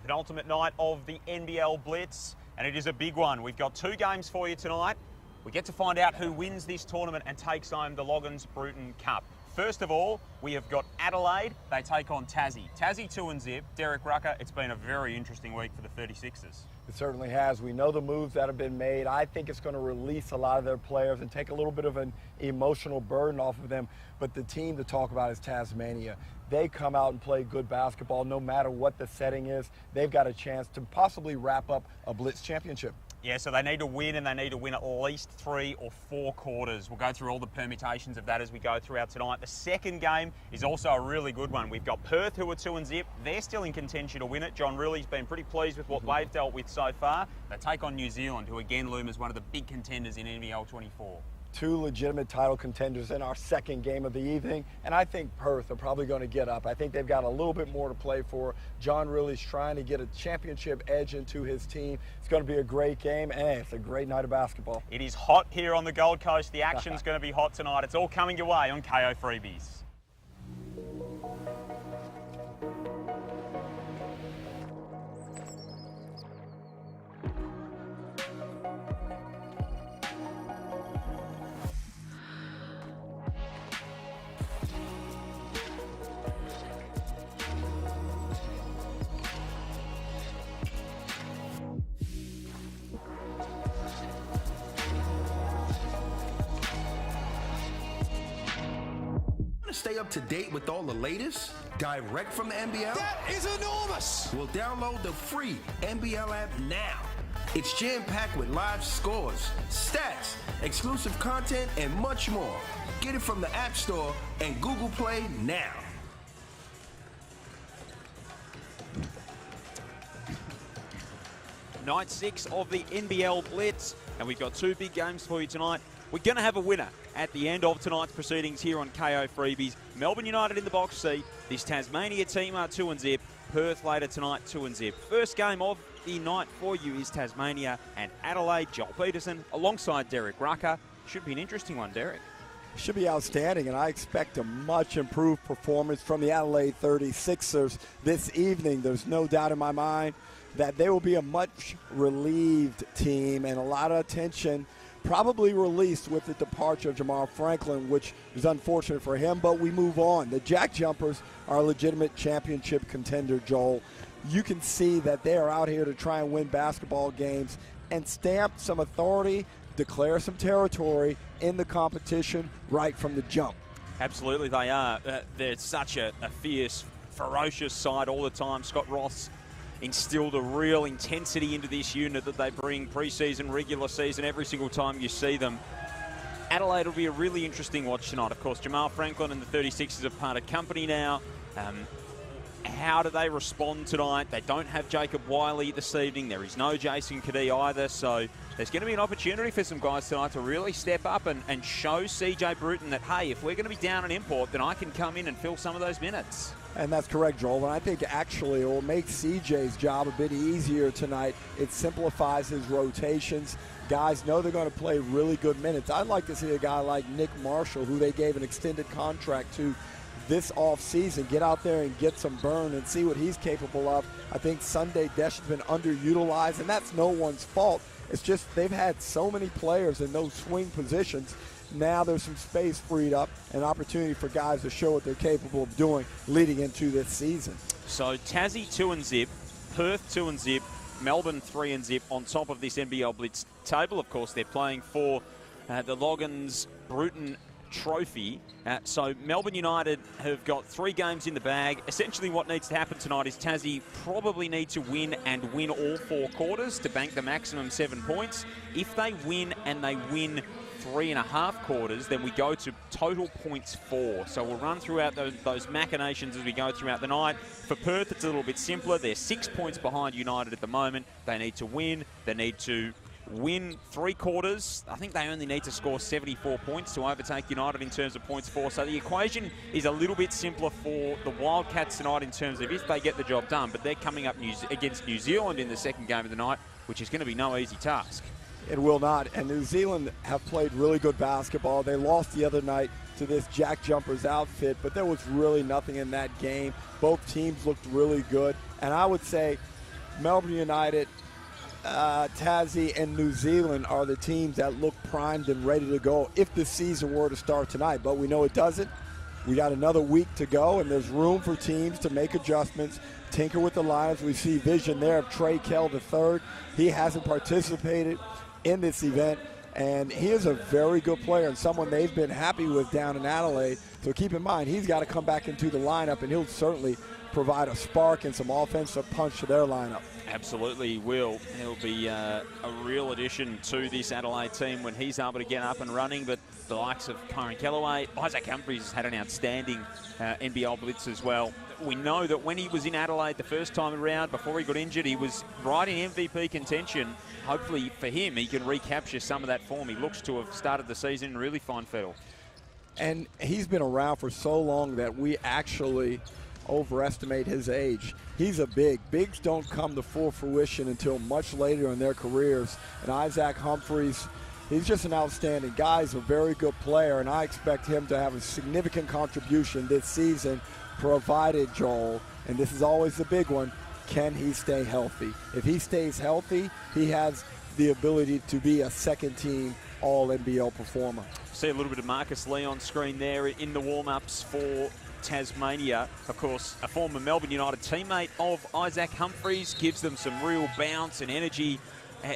penultimate night of the NBL Blitz, and it is a big one. We've got two games for you tonight. We get to find out who wins this tournament and takes home the Loggins Bruton Cup. First of all, we have got Adelaide. They take on Tassie. Tassie 2-0. Derek Rucker, it's been a very interesting week for the 36ers. It certainly has. We know the moves that have been made. I think it's going to release a lot of their players and take a little bit of an emotional burden off of them. But the team to talk about is Tasmania. They come out and play good basketball no matter what the setting is. They've got a chance to possibly wrap up a Blitz championship. Yeah, so they need to win, and they need to win at least 3 or 4 quarters. We'll go through all the permutations of that as we go throughout tonight. The second game is also a really good one. We've got Perth, who are 2-0. They're still in contention to win it. John Riley's been pretty pleased with what they've dealt with so far. They take on New Zealand, who again loom as one of the big contenders in NBL 24. Two legitimate title contenders in our second game of the evening, and I think Perth are probably going to get up. I think they've got a little bit more to play for. John Riley's trying to get a championship edge into his team. It's going to be a great game, and it's a great night of basketball. It is hot here on the Gold Coast. The action's going to be hot tonight. It's all coming your way on KO Freebies. Stay up to date with all the latest direct from the NBL? That is enormous! Well, download the free NBL app now. It's jam-packed with live scores, stats, exclusive content, and much more. Get it from the App Store and Google Play now. Night 6 of the NBL Blitz, and we've got 2 big games for you tonight. We're going to have a winner at the end of tonight's proceedings here on KO Freebies. Melbourne United in the box C. This Tasmania team are 2-0. Perth later tonight 2-0. First game of the night for you is Tasmania and Adelaide. Joel Peterson alongside Derek Rucker. Should be an interesting one, Derek. Should be outstanding, and I expect a much improved performance from the Adelaide 36ers this evening. There's no doubt in my mind that they will be a much relieved team, and a lot of attention probably released with the departure of Jamal Franklin, which is unfortunate for him, but we move on. The JackJumpers are a legitimate championship contender, Joel. You can see that they are out here to try and win basketball games and stamp some authority, declare some territory in the competition right from the jump. Absolutely, they are. They're such a fierce, ferocious side all the time. Scott Ross instilled a real intensity into this unit that they bring pre-season, regular season, every single time you see them. Adelaide will be a really interesting watch tonight. Of course, Jamal Franklin and the 36ers have parted company now. How do they respond tonight? They don't have Jacob Wiley this evening. There is no Jason Kadee either. So there's going to be an opportunity for some guys tonight to really step up and show CJ Bruton that, hey, if we're going to be down an import, then I can come in and fill some of those minutes. And that's correct, Joel. And I think actually it will make CJ's job a bit easier tonight. It simplifies his rotations. Guys know they're going to play really good minutes. I'd like to see a guy like Nick Marshall, who they gave an extended contract to this offseason, get out there and get some burn and see what he's capable of. I think Sunday Desh has been underutilized, and that's no one's fault. It's just they've had so many players in those swing positions. Now there's some space freed up, an opportunity for guys to show what they're capable of doing leading into this season. So Tassie 2-0, Perth 2-0, Melbourne 3-0 on top of this NBL Blitz table. Of course, they're playing for the Loggins Bruton Trophy. So Melbourne United have got 3 games in the bag. Essentially what needs to happen tonight is Tassie probably need to win and win all 4 quarters to bank the maximum 7 points. If they win and they win 3.5 quarters, then we go to total points 4. So we'll run throughout those machinations as we go throughout the night. For Perth, it's a little bit simpler. They're 6 points behind United at the moment. They need to win. They need to win 3 quarters. I think they only need to score 74 points to overtake United in terms of points 4. So the equation is a little bit simpler for the Wildcats tonight in terms of if they get the job done. But they're coming up against New Zealand in the second game of the night, which is going to be no easy task. It will not. And New Zealand have played really good basketball. They lost the other night to this JackJumpers outfit, but there was really nothing in that game. Both teams looked really good. And I would say Melbourne United, Tassie, and New Zealand are the teams that look primed and ready to go if the season were to start tonight. But we know it doesn't. We got another week to go, and there's room for teams to make adjustments, tinker with the lines. We see vision there of Trey Kell III. He hasn't participated in this event, and he is a very good player and someone they've been happy with down in Adelaide. So keep in mind, he's got to come back into the lineup, and he'll certainly provide a spark and some offensive punch to their lineup. Absolutely will. He'll be a real addition to this Adelaide team when he's able to get up and running. But the likes of Kyron Kellaway, Isaac Humphries has had an outstanding NBL Blitz as well. We know that when he was in Adelaide the first time around, before he got injured, he was right in MVP contention. Hopefully for him, he can recapture some of that form. He looks to have started the season in really fine fettle. And he's been around for so long that we actually overestimate his age. He's a big. Bigs don't come to full fruition until much later in their careers. And Isaac Humphries, he's just an outstanding guy. He's a very good player, and I expect him to have a significant contribution this season, provided, Joel, and this is always the big one, can he stay healthy? If he stays healthy, he has the ability to be a second-team All-NBL performer. See a little bit of Marcus Lee on screen there in the warm-ups for Tasmania. Of course, a former Melbourne United teammate of Isaac Humphries, gives them some real bounce and energy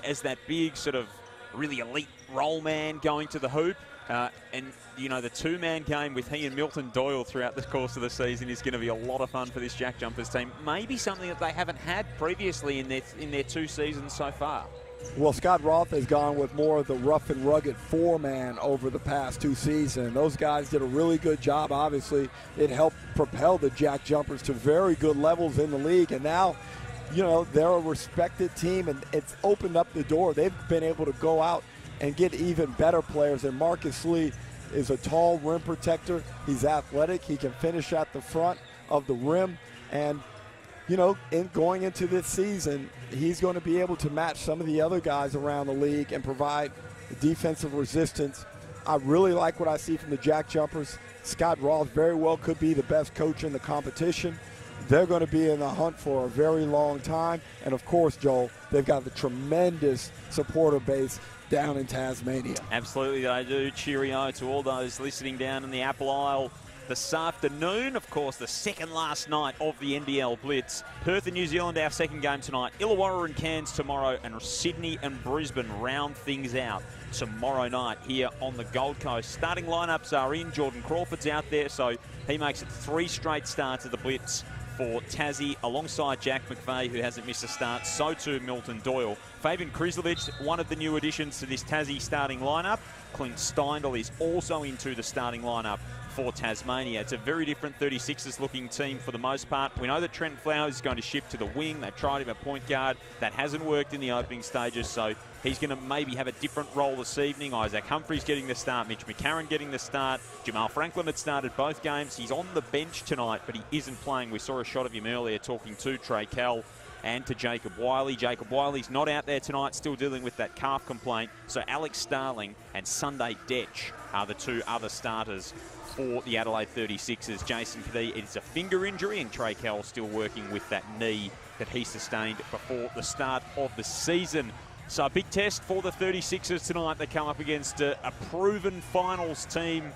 as that big sort of really elite roll man going to the hoop. And, you know, the two-man game with he and Milton Doyle throughout the course of the season is going to be a lot of fun for this JackJumpers team. Maybe something that they haven't had previously in their 2 seasons so far. Well, Scott Roth has gone with more of the rough and rugged 4-man over the past 2 seasons. Those guys did a really good job. Obviously, it helped propel the JackJumpers to very good levels in the league. And now, you know, they're a respected team, and it's opened up the door. They've been able to go out and get even better players. And Marcus Lee is a tall rim protector. He's athletic. He can finish at the front of the rim. And you know, going into this season, he's going to be able to match some of the other guys around the league and provide defensive resistance. I really like what I see from the JackJumpers. Scott Roth very well could be the best coach in the competition. They're going to be in the hunt for a very long time. And, of course, Joel, they've got the tremendous supporter base down in Tasmania. Absolutely they do. Cheerio to all those listening down in the Apple Isle this afternoon. Of course, the second last night of the NBL Blitz. Perth and New Zealand, our second game tonight. Illawarra and Cairns tomorrow, and Sydney and Brisbane round things out tomorrow night here on the Gold Coast. Starting lineups are in. Jordan Crawford's out there, so he makes it 3 straight starts of the Blitz for Tassie, alongside Jack McVeigh, who hasn't missed a start. So too Milton Doyle. Fabian Krizlovic, one of the new additions to this Tassie starting lineup. Clint Steindl is also into the starting lineup for Tasmania. It's a very different 36ers looking team for the most part. We know that Trent Flowers is going to shift to the wing. They've tried him at point guard. That hasn't worked in the opening stages, so he's going to maybe have a different role this evening. Isaac Humphries getting the start, Mitch McCarron getting the start. Jamal Franklin had started both games. He's on the bench tonight, but he isn't playing. We saw a shot of him earlier talking to Trey Kell and to Jacob Wiley. Jacob Wiley's not out there tonight, still dealing with that calf complaint. So Alex Starling and Sunday Detch are the 2 other starters for the Adelaide 36ers. Jason Kadee, it's a finger injury, and Trey Kell still working with that knee that he sustained before the start of the season. So a big test for the 36ers tonight. They come up against a proven finals team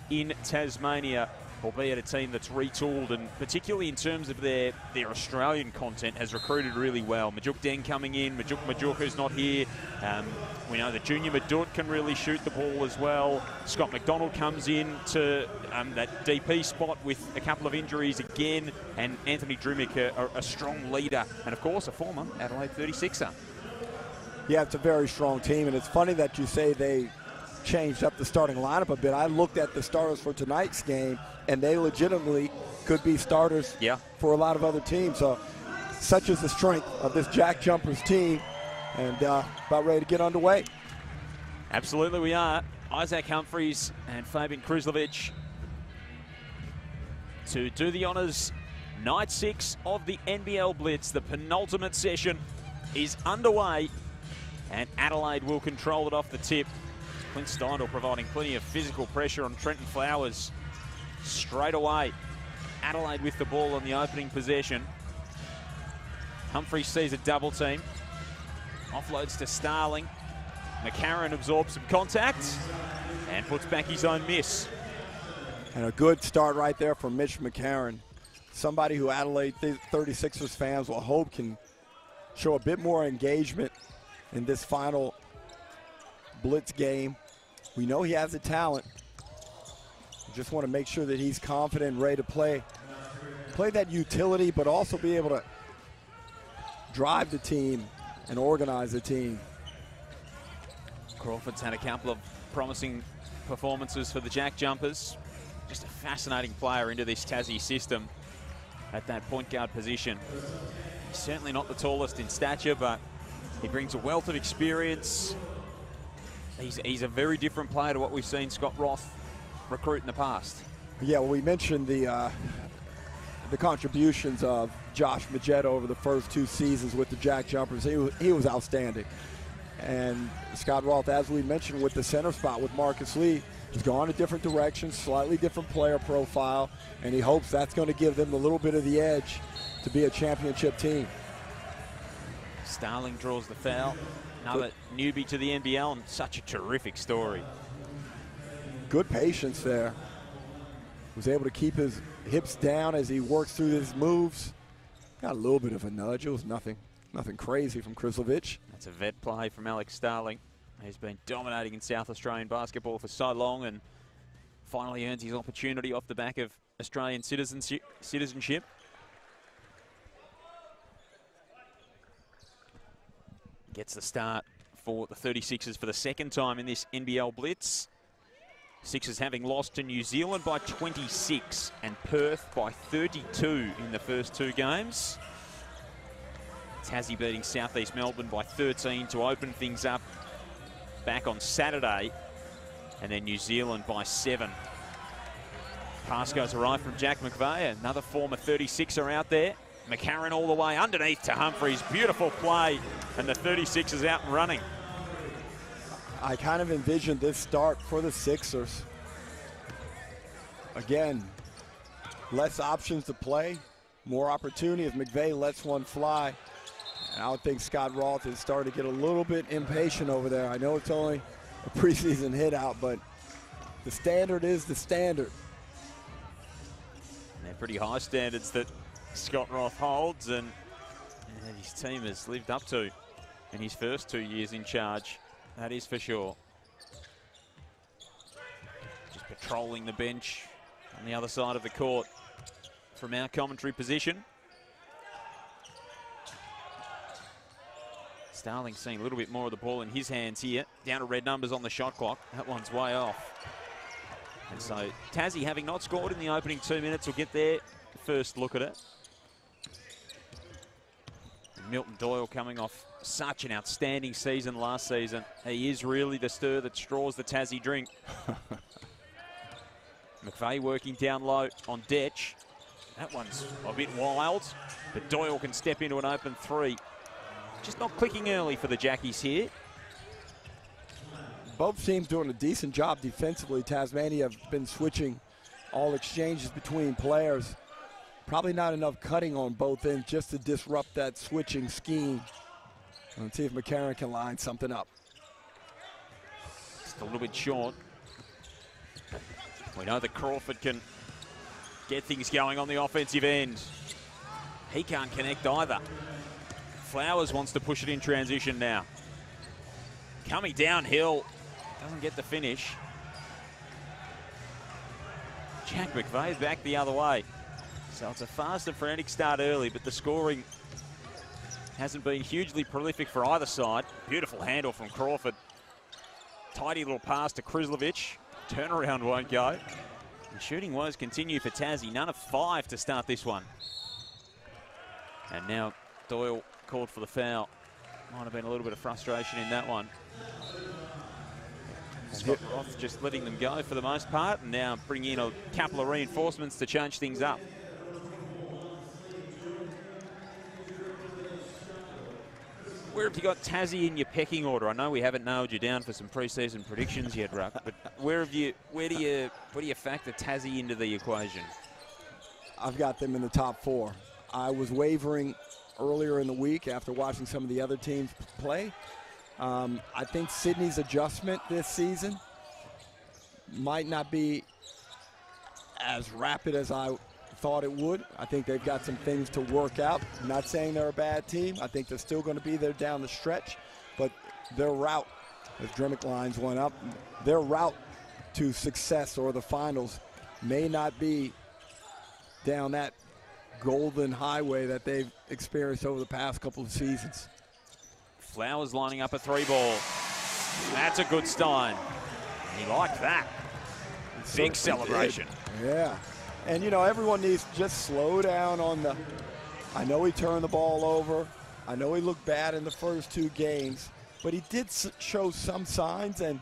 in Tasmania, albeit a team that's retooled, and particularly in terms of their Australian content, has recruited really well. Majuk Deng coming in, Majuk who's not here. We know that Junior Madut can really shoot the ball as well. Scott McDonald comes in to that DP spot with a couple of injuries again, and Anthony Drumick, a strong leader, and of course a former Adelaide 36er. Yeah, it's a very strong team, and it's funny that you say they changed up the starting lineup a bit. I looked at the starters for tonight's game, and they legitimately could be starters for a lot of other teams. So such is the strength of this JackJumpers team, and about ready to get underway. Absolutely we are. Isaac Humphries and Fabian Krizlovic to do the honours. Night 6 of the NBL Blitz. The penultimate session is underway, and Adelaide will control it off the tip. Clint Steindl providing plenty of physical pressure on Trenton Flowers straight away. Adelaide with the ball on the opening possession. Humphries sees a double team. Offloads to Starling. McCarron absorbs some contact and puts back his own miss. And a good start right there from Mitch McCarron. Somebody who Adelaide 36ers fans will hope can show a bit more engagement in this final Blitz game. We know he has the talent. We just want to make sure that he's confident and ready to play that utility, but also be able to drive the team and organize the team. Crawford's had a couple of promising performances for the JackJumpers. Just a fascinating player into this Tassie system at that point guard position. He's certainly not the tallest in stature, but he brings a wealth of experience. He's a very different player to what we've seen Scott Roth recruit in the past. Yeah, well, we mentioned the contributions of Josh Magetta over the first 2 seasons with the JackJumpers. He was outstanding. And Scott Roth, as we mentioned with the center spot with Marcus Lee, has gone a different direction, slightly different player profile, and he hopes that's going to give them a little bit of the edge to be a championship team. Starling draws the foul. Another newbie to the NBL, and such a terrific story. Good patience there. Was able to keep his hips down as he works through his moves. Got a little bit of a nudge. It was nothing crazy from Krislovich. That's a vet play from Alex Starling. He's been dominating in South Australian basketball for so long and finally earns his opportunity off the back of Australian citizenship. Gets the start for the 36ers for the second time in this NBL Blitz. Sixers having lost to New Zealand by 26 and Perth by 32 in the first 2 games. Tassie beating Southeast Melbourne by 13 to open things up back on Saturday. And then New Zealand by 7. Pass goes right from Jack McVeigh, another former 36er out there. McCarron all the way underneath to Humphries. Beautiful play, and the 36ers out and running. I kind of envisioned this start for the Sixers. Again, less options to play, more opportunity as McVeigh lets one fly. And I would think Scott Roth is starting to get a little bit impatient over there. I know it's only a preseason hit out, but the standard is the standard. And they're pretty high standards that Scott Roth holds and his team has lived up to in his first 2 years in charge. That is for sure. Just patrolling the bench on the other side of the court from our commentary position. Starling seeing a little bit more of the ball in his hands here. Down to red numbers on the shot clock. That one's way off. And so Tassie, having not scored in the opening 2 minutes, will get their first look at it. And Milton Doyle coming off such an outstanding season last season. He is really the stir that straws the Tassie drink. McVeigh working down low on Detch. That one's a bit wild, but Doyle can step into an open 3. Just not clicking early for the Jackies here. Both teams doing a decent job defensively. Tasmania have been switching all exchanges between players. Probably not enough cutting on both ends just to disrupt that switching scheme. Let's see if McCarron can line something up. Just a little bit short. We know that Crawford can get things going on the offensive end. He can't connect either. Flowers wants to push it in transition now. Coming downhill, doesn't get the finish. Jack McVeigh back the other way. So it's a fast and frenetic start early, but the scoring hasn't been hugely prolific for either side. Beautiful handle from Crawford. Tidy little pass to Krislovich. Turnaround won't go. The shooting woes continue for Tassie. None of 5 to start this one. And now Doyle called for the foul. Might have been a little bit of frustration in that one. Scott Roth just letting them go for the most part, and now bringing in a couple of reinforcements to change things up. Where have you got Tassie in your pecking order? I know we haven't nailed you down for some pre-season predictions yet, Ruck, but where do you factor Tassie into the equation? I've got them in the top 4. I was wavering earlier in the week after watching some of the other teams play. I think Sydney's adjustment this season might not be as rapid as I thought it would. I think they've got some things to work out. I'm not saying they're a bad team. I think they're still going to be there down the stretch, but their route, as Dremic lines went up, their route to success or the finals may not be down that golden highway that they've experienced over the past couple of seasons. Flowers lining up a 3-ball. That's a good Stein. He liked that. Big celebration. Yeah. And, you know, everyone needs to just slow down on the – I know he turned the ball over. I know he looked bad in the first 2 games. But he did show some signs, and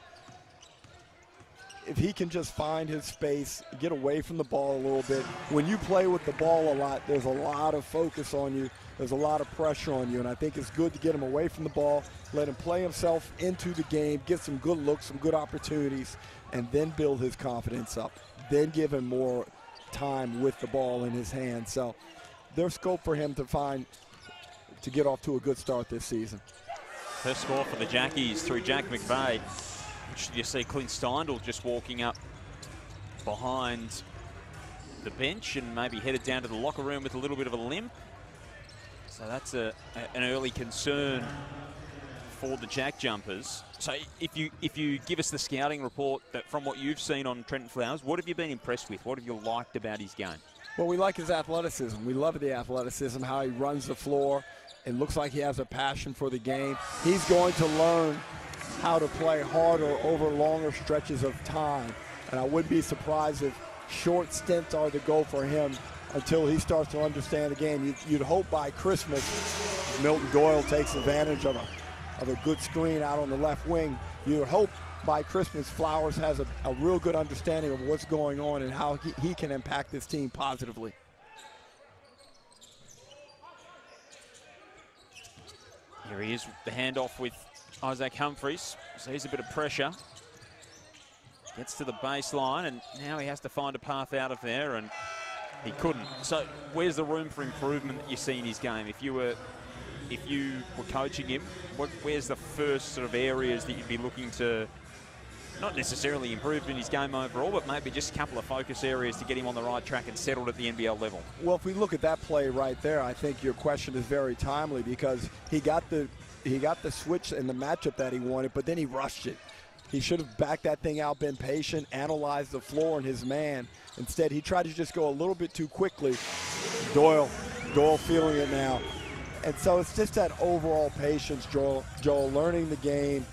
if he can just find his space, get away from the ball a little bit. When you play with the ball a lot, there's a lot of focus on you. There's a lot of pressure on you, and I think it's good to get him away from the ball, let him play himself into the game, get some good looks, some good opportunities, and then build his confidence up. Then give him more time with the ball in his hand. So there's scope for him to get off to a good start this season. First score for the Jackies through Jack McVeigh. You see Clint Steindl just walking up behind the bench and maybe headed down to the locker room with a little bit of a limp. So that's an early concern for the JackJumpers. So if you give us the scouting report that from what you've seen on Trenton Flowers, what have you been impressed with? What have you liked about his game? Well, we like his athleticism. We love the athleticism, how he runs the floor. It looks like he has a passion for the game. He's going to learn how to play harder over longer stretches of time. And I wouldn't be surprised if short stints are the goal for him until he starts to understand the game. You'd hope by Christmas Milton Doyle takes advantage of a good screen out on the left wing. You'd hope by Christmas Flowers has a real good understanding of what's going on and how he can impact this team positively. Here he is, the handoff with Isaac Humphries. So here's a bit of pressure. Gets to the baseline, and now he has to find a path out of there, and he couldn't. So where's the room for improvement that you see in his game? If you were coaching him, where's the first sort of areas that you'd be looking to not necessarily improve in his game overall, but maybe just a couple of focus areas to get him on the right track and settled at the NBL level? Well, if we look at that play right there, I think your question is very timely because he got the switch and the matchup that he wanted, but then he rushed it. He should have backed that thing out, been patient, analyzed the floor and his man. Instead, he tried to just go a little bit too quickly. Doyle feeling it now. And so it's just that overall patience, Joel, learning the game,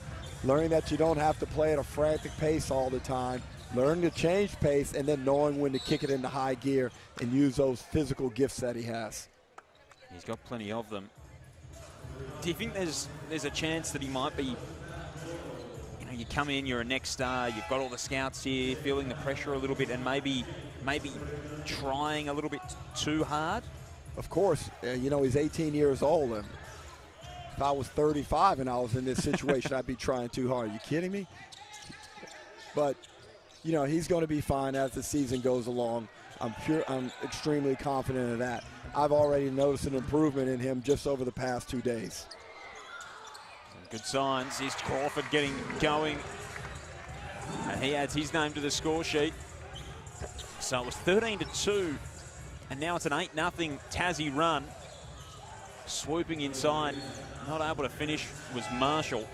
learning that you don't have to play at a frantic pace all the time, learning to change pace, and then knowing when to kick it into high gear and use those physical gifts that he has. He's got plenty of them. Do you think there's a chance that he might be, you come in, you're a next star, you've got all the scouts here, feeling the pressure a little bit and maybe trying a little bit too hard? Of course, he's 18 years old. And if I was 35 and I was in this situation, I'd be trying too hard. Are you kidding me? But, he's going to be fine as the season goes along. I'm extremely confident of that. I've already noticed an improvement in him just over the past 2 days. Good signs. Here's Crawford getting going. And he adds his name to the score sheet. So it was 13-2. And now it's an 8-0 Tassie run. Swooping inside. Not able to finish was Marshall.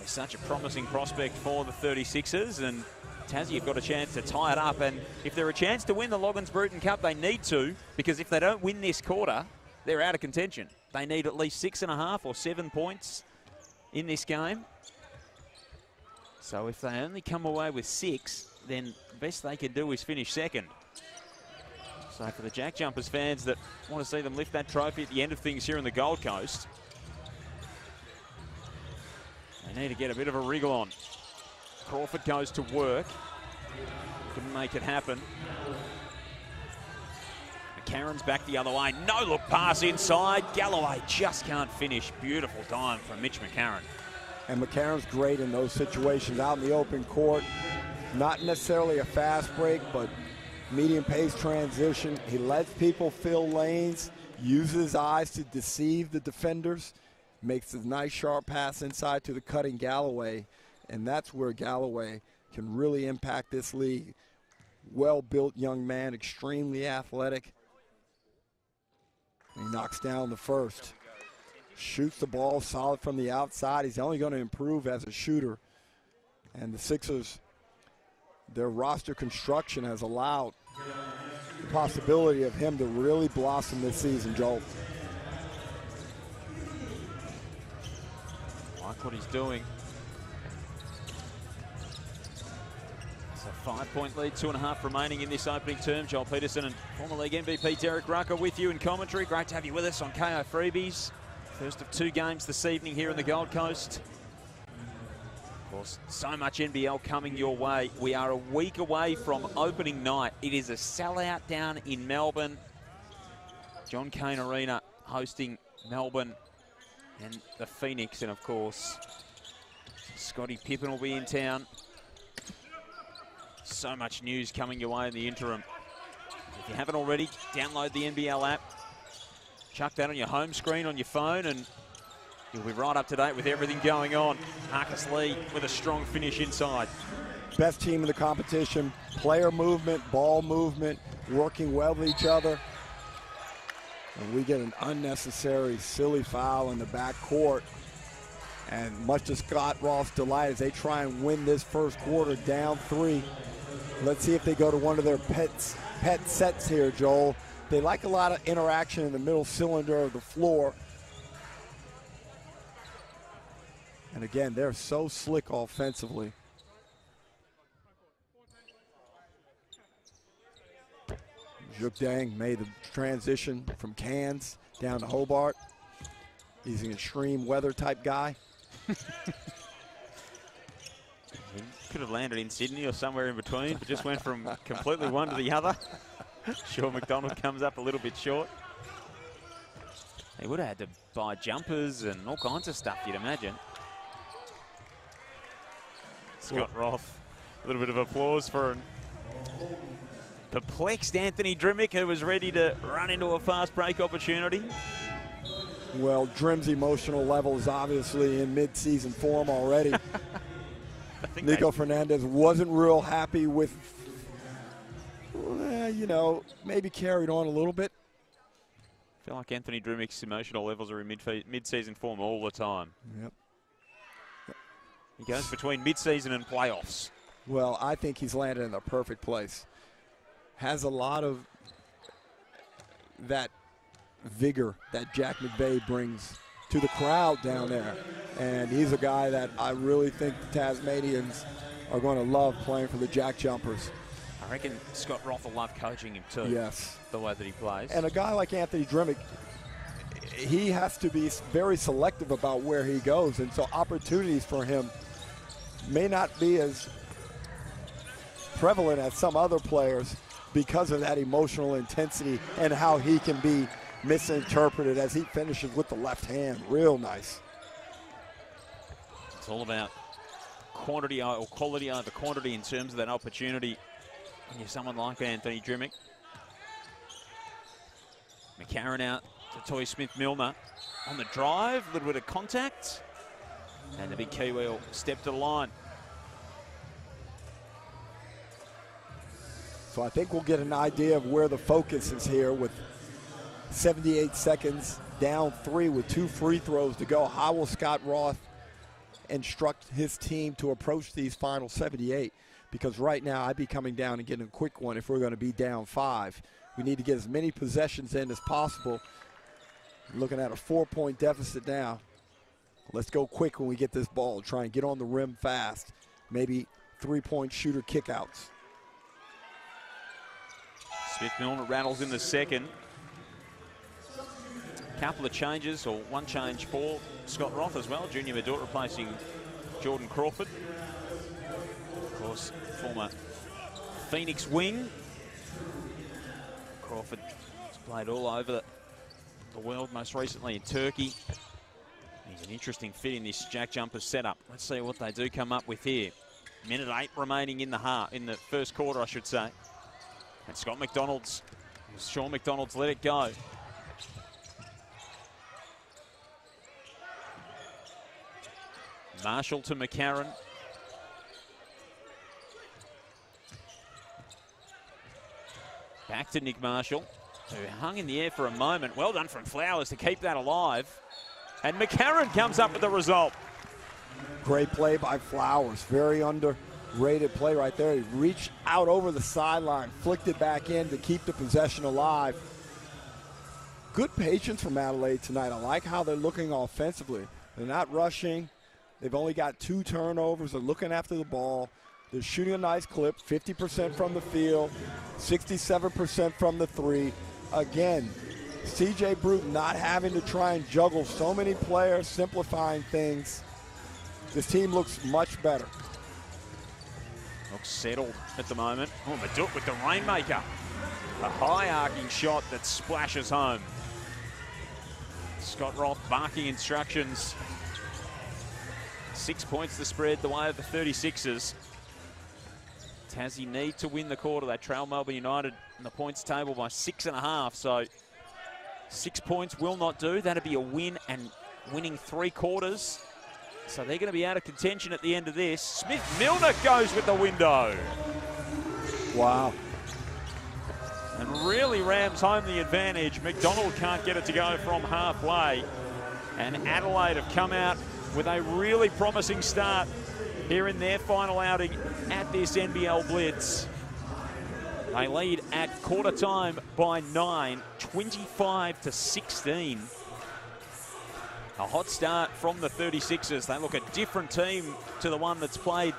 He's such a promising prospect for the 36ers. And Tassie have got a chance to tie it up. And if they're a chance to win the Loggins-Bruton Cup, they need to. Because if they don't win this quarter, they're out of contention. They need at least 6.5 or 7 points in this game. So if they only come away with 6, then the best they can do is finish second. So for the JackJumpers fans that want to see them lift that trophy at the end of things here in the Gold Coast, they need to get a bit of a wriggle on. Crawford goes to work. Couldn't make it happen. McCarron's back the other way. No look pass inside. Galloway just can't finish. Beautiful time from Mitch McCarron. And McCarron's great in those situations out in the open court. Not necessarily a fast break, but medium pace transition. He lets people fill lanes. uses his eyes to deceive the defenders, makes a nice sharp pass inside to the cutting Galloway, and that's where Galloway can really impact this league. Well-built young man, extremely athletic. He knocks down the first. Shoots the ball solid from the outside. He's only going to improve as a shooter. And the Sixers, their roster construction has allowed the possibility of him to really blossom this season, Joel. Like what he's doing. It's a 5-point lead, 2.5 remaining in this opening term. Joel Peterson and former league MVP Derek Rucker with you in commentary. Great to have you with us on KO Freebies. First of 2 games this evening here in the Gold Coast. Of course, so much NBL coming your way. We are a week away from opening night. It is a sellout down in Melbourne. John Cain Arena hosting Melbourne and the Phoenix. And of course, Scottie Pippen will be in town. So much news coming your way in the interim. If you haven't already, download the NBL app. Chuck that on your home screen on your phone and you'll be right up to date with everything going on. Marcus Lee with a strong finish inside. Best team in the competition. Player movement, ball movement, working well with each other. And we get an unnecessary, silly foul in the backcourt. And much to Scott Roth's delight as they try and win this first quarter down 3. Let's see if they go to one of their pet sets here, Joel. They like a lot of interaction in the middle cylinder of the floor. And again, they're so slick offensively. Juk Dang made the transition from Cairns down to Hobart. He's an extreme weather type guy. He could have landed in Sydney or somewhere in between, but just went from completely one to the other. Sean McDonald comes up a little bit short. He would have had to buy jumpers and all kinds of stuff, you'd imagine. Scott Roth, a little bit of applause for an perplexed Anthony Drimmick, who was ready to run into a fast break opportunity. Well, Drim's emotional level is obviously in mid-season form already. Nico Fernandez wasn't real happy with, you know, maybe carried on a little bit. I feel like Anthony Drimmick's emotional levels are in mid-season form all the time. Yep. He goes between mid-season and playoffs. Well, I think he's landed in the perfect place. Has a lot of that vigor that Jack McVay brings to the crowd down there. And he's a guy that I really think the Tasmanians are going to love playing for the JackJumpers. I reckon Scott Roth will love coaching him too. Yes. The way that he plays. And a guy like Anthony Drimmick, he has to be very selective about where he goes. And so opportunities for him may not be as prevalent as some other players because of that emotional intensity and how he can be misinterpreted as he finishes with the left hand. Real nice. It's all about quantity or quality over quantity in terms of that opportunity when you're someone like Anthony Drimmick. McCarron out to Toy Smith-Milner on the drive, a little bit of contact, and the big Kiwi will step to the line. So I think we'll get an idea of where the focus is here with 78 seconds, down 3 with 2 free throws to go. How will Scott Roth instruct his team to approach these final 78? Because right now I'd be coming down and getting a quick one if we're going to be down 5. We need to get as many possessions in as possible. Looking at a 4-point deficit now. Let's go quick when we get this ball. Try and get on the rim fast. Maybe 3-point shooter kickouts. Smith-Milner rattles in the second. Couple of changes, or one change for Scott Roth as well. Junior Medort replacing Jordan Crawford. Of course, former Phoenix wing. Crawford has played all over the world, most recently in Turkey. He's an interesting fit in this JackJumpers setup. Let's see what they do come up with here. Minute 8 remaining in the first quarter, I should say. And Sean McDonald's let it go. Marshall to McCarron. Back to Nick Marshall, who hung in the air for a moment. Well done from Flowers to keep that alive. And McCarron comes up with the result. Great play by Flowers. Very underrated play right there. He reached out over the sideline, flicked it back in to keep the possession alive. Good patience from Adelaide tonight. I like how they're looking offensively. They're not rushing. They've only got 2 turnovers. They're looking after the ball. They're shooting a nice clip, 50% from the field, 67% from the 3. Again, C.J. Bruton not having to try and juggle so many players, simplifying things. This team looks much better. Looks settled at the moment. Oh, Maduk with the rainmaker. A high arcing shot that splashes home. Scott Roth barking instructions. 6 points to spread the way of the 36ers. Tassie need to win the quarter. They trail Melbourne United in the points table by 6.5. So 6 points will not do. That'd be a win and winning 3 quarters. So they're going to be out of contention at the end of this. Smith-Milner goes with the window. Wow. And really rams home the advantage. McDonald can't get it to go from halfway. And Adelaide have come out with a really promising start here in their final outing at this NBL Blitz. They lead at quarter time by 9, 25-16. A hot start from the 36ers. They look a different team to the one that's played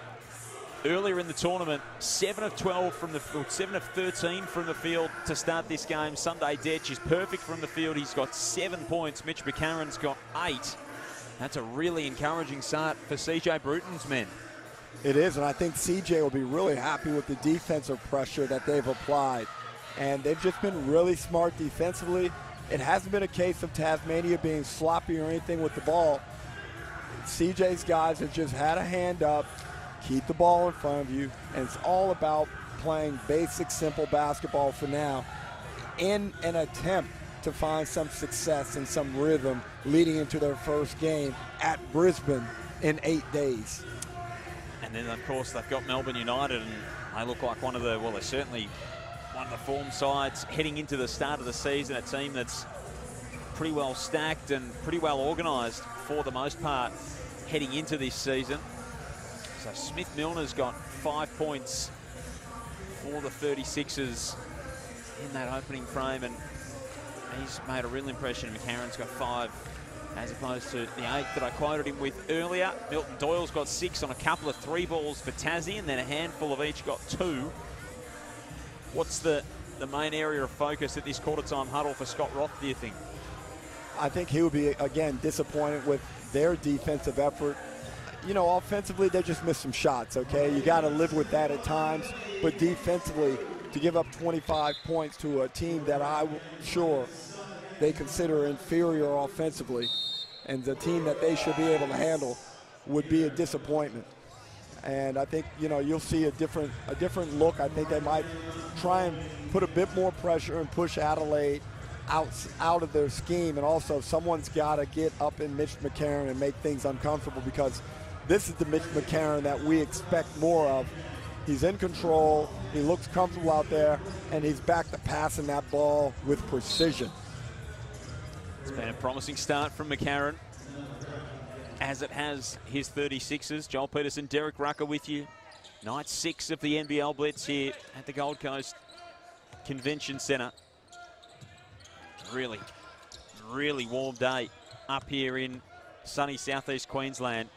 earlier in the tournament. 7 of 12 from the field, 7 of 13 from the field to start this game. Sunday Detch is perfect from the field. He's got 7 points. Mitch McCarron's got 8. That's a really encouraging start for C.J. Bruton's men. It is, and I think C.J. will be really happy with the defensive pressure that they've applied. And they've just been really smart defensively. It hasn't been a case of Tasmania being sloppy or anything with the ball. C.J.'s guys have just had a hand up, keep the ball in front of you, and it's all about playing basic, simple basketball for now in an attempt to find some success and some rhythm leading into their first game at Brisbane in 8 days. And then, of course, they've got Melbourne United, and they look like one of the, well, they're certainly one of the form sides heading into the start of the season, a team that's pretty well stacked and pretty well organised for the most part heading into this season. So Smith-Milner's got 5 points for the 36ers in that opening frame, and he's made a real impression. McCarron's got 5 as opposed to the 8 that I quoted him with earlier. Milton Doyle's got 6 on a couple of 3 balls for Tassie, and then a handful of each got 2. What's the main area of focus at this quarter-time huddle for Scott Roth, do you think? I think he would be, again, disappointed with their defensive effort. You know, offensively, they just missed some shots, okay? You got to live with that at times. But defensively, to give up 25 points to a team that I'm sure they consider inferior offensively and the team that they should be able to handle would be a disappointment. And I think, you know, you'll see a different look. I think they might try and put a bit more pressure and push Adelaide out of their scheme. And also, someone's got to get up in Mitch McCarron and make things uncomfortable, because this is the Mitch McCarron that we expect more of. He's in control, he looks comfortable out there, and he's back to passing that ball with precision. It's been a promising start from McCarron, as it has his 36ers. Joel Peterson, Derek Rucker with you. Night 6 of the NBL Blitz here at the Gold Coast Convention Centre. Really, really warm day up here in sunny southeast Queensland.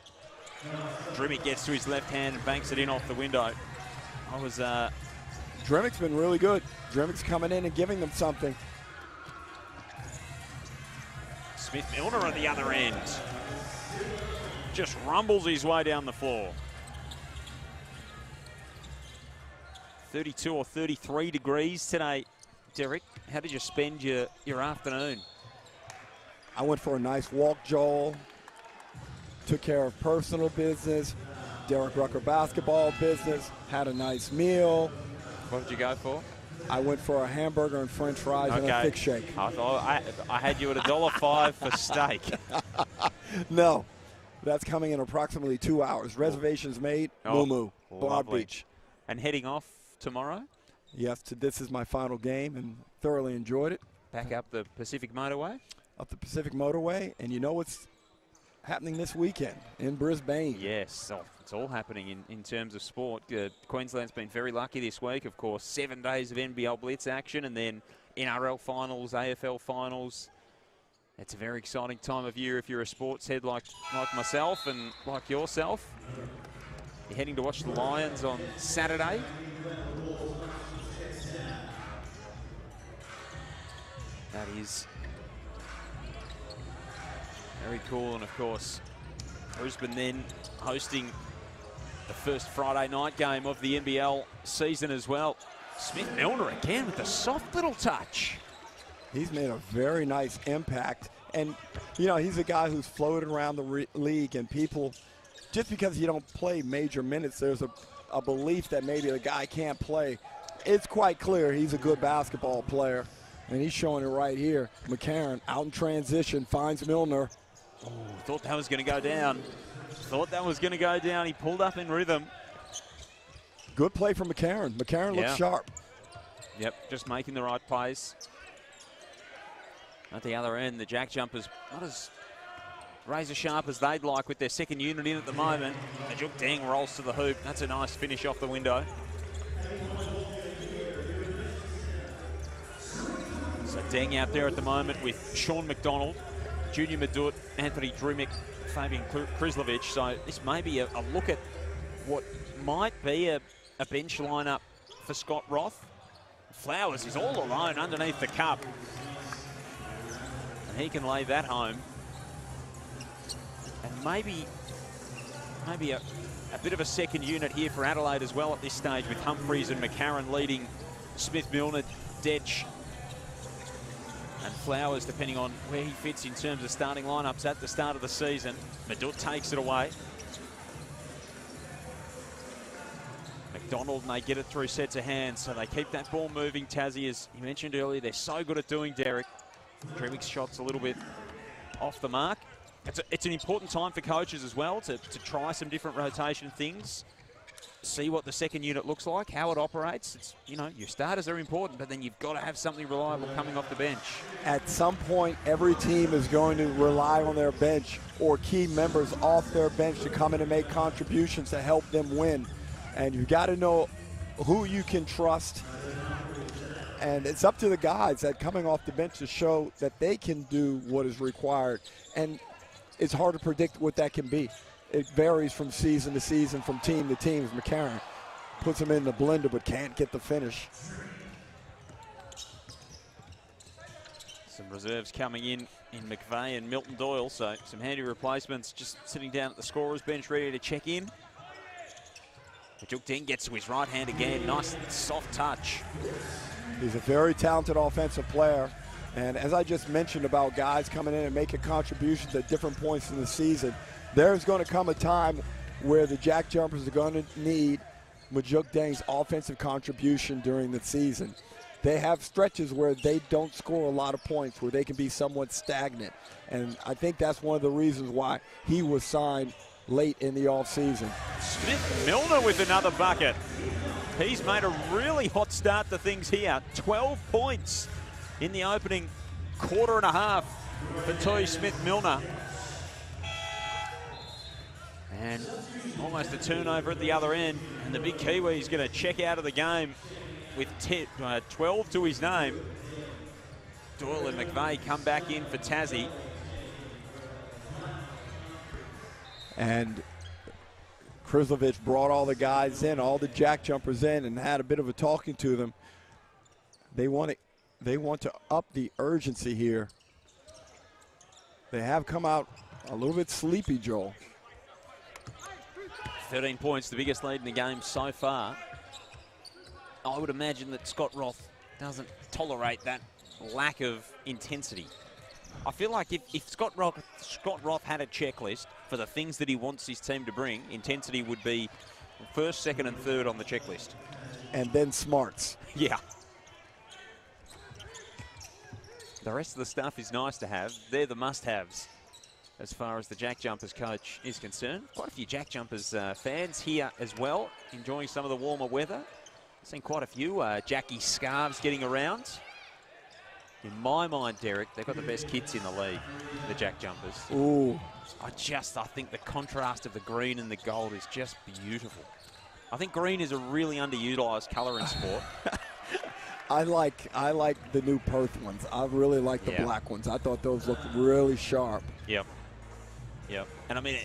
Drimmick gets to his left hand and banks it in off the window. Drimmick's been really good. Drimmick's coming in and giving them something. Smith-Milner on the other end. Just rumbles his way down the floor. 32 or 33 degrees today. Derek, how did you spend your afternoon? I went for a nice walk, Joel. Took care of personal business, Derek Rucker basketball business, had a nice meal. What did you go for? I went for a hamburger and french fries and a thick shake. I thought I had you at $1.05 for steak. No, That's coming in approximately 2 hours. Reservations made. Moo Blonde Beach. And heading off tomorrow? Yes, this is my final game and thoroughly enjoyed it. Back up the Pacific Motorway? Up the Pacific Motorway. And you know what's happening this weekend in Brisbane? Yes, it's all happening in terms of sport. Queensland's been very lucky this week, of course. 7 days of NBL Blitz action and then NRL finals, AFL finals. It's a very exciting time of year if you're a sports head like myself and like yourself. You're heading to watch the Lions on Saturday. That is very cool. And of course, Brisbane then hosting the first Friday night game of the NBL season as well. Smith Milner again with a soft little touch. He's made a very nice impact. And, you know, he's a guy who's floated around the league, and people, just because you don't play major minutes, there's a belief that maybe the guy can't play. It's quite clear he's a good basketball player, and he's showing it right here. McCarron out in transition, finds Milner. Oh, thought that was going to go down. He pulled up in rhythm. Good play from McCarron. McCarron looks sharp. Yep, just making the right plays. At the other end, the JackJumpers not as razor sharp as they'd like with their second unit in at the moment. Majuk Deng rolls to the hoop. That's a nice finish off the window. So Deng out there at the moment with Sean McDonald, Junior Madut, Anthony Drumick, Fabian Krislovic. So this may be a look at what might be a bench lineup for Scott Roth. Flowers is all alone underneath the cup. And he can lay that home. And maybe a bit of a second unit here for Adelaide as well at this stage, with Humphreys and McCarron leading Smith, Milner, Detch, and Flowers, depending on where he fits in terms of starting lineups at the start of the season. Madut takes it away. McDonald, and they get it through sets of hands, so they keep that ball moving. Tassie, as you mentioned earlier, they're so good at doing Derek. Dremick's shot's a little bit off the mark. It's an important time for coaches as well to try some different rotation things, see what the second unit looks like, how it operates. It's, you know, your starters are important, but then you've got to have something reliable coming off the bench. At some point, every team is going to rely on their bench or key members off their bench to come in and make contributions to help them win. And you've got to know who you can trust. And it's up to the guys that coming off the bench to show that they can do what is required. And it's hard to predict what that can be. It varies from season to season, from team to team. McCarron puts him in the blender but can't get the finish. Some reserves coming in McVeigh and Milton Doyle, so some handy replacements just sitting down at the scorer's bench ready to check in. Majuk Deng gets to his right hand again. Nice soft touch. He's a very talented offensive player. And as I just mentioned about guys coming in and making contributions at different points in the season, there's going to come a time where the JackJumpers are going to need Majuk Deng's offensive contribution during the season. They have stretches where they don't score a lot of points, where they can be somewhat stagnant. And I think that's one of the reasons why he was signed late in the offseason. Smith Milner with another bucket. He's made a really hot start to things here. 12 points in the opening quarter and a half for Toy Smith Milner. And almost a turnover at the other end. And the big Kiwi is going to check out of the game with 12 to his name. Doyle and McVeigh come back in for Tassie. And Krislovic brought all the guys in, all the JackJumpers in, and had a bit of a talking to them. They want to up the urgency here. They have come out a little bit sleepy, Joel. 13 points, the biggest lead in the game so far. I would imagine that Scott Roth doesn't tolerate that lack of intensity. I feel like if Scott Roth had a checklist for the things that he wants his team to bring, intensity would be first, second, and third on the checklist. And then smarts. Yeah. The rest of the stuff is nice to have. They're the must-haves. as far as the JackJumpers coach is concerned. Quite a few JackJumpers fans here as well, enjoying some of the warmer weather. Seen quite a few Jackie scarves getting around. In my mind, Derek, they've got the best kits in the league, the JackJumpers. Ooh. I think the contrast of the green and the gold is just beautiful. I think green is a really underutilized color in sport. I like the new Perth ones. I really like the black ones. I thought those looked really sharp. Yep. And I mean,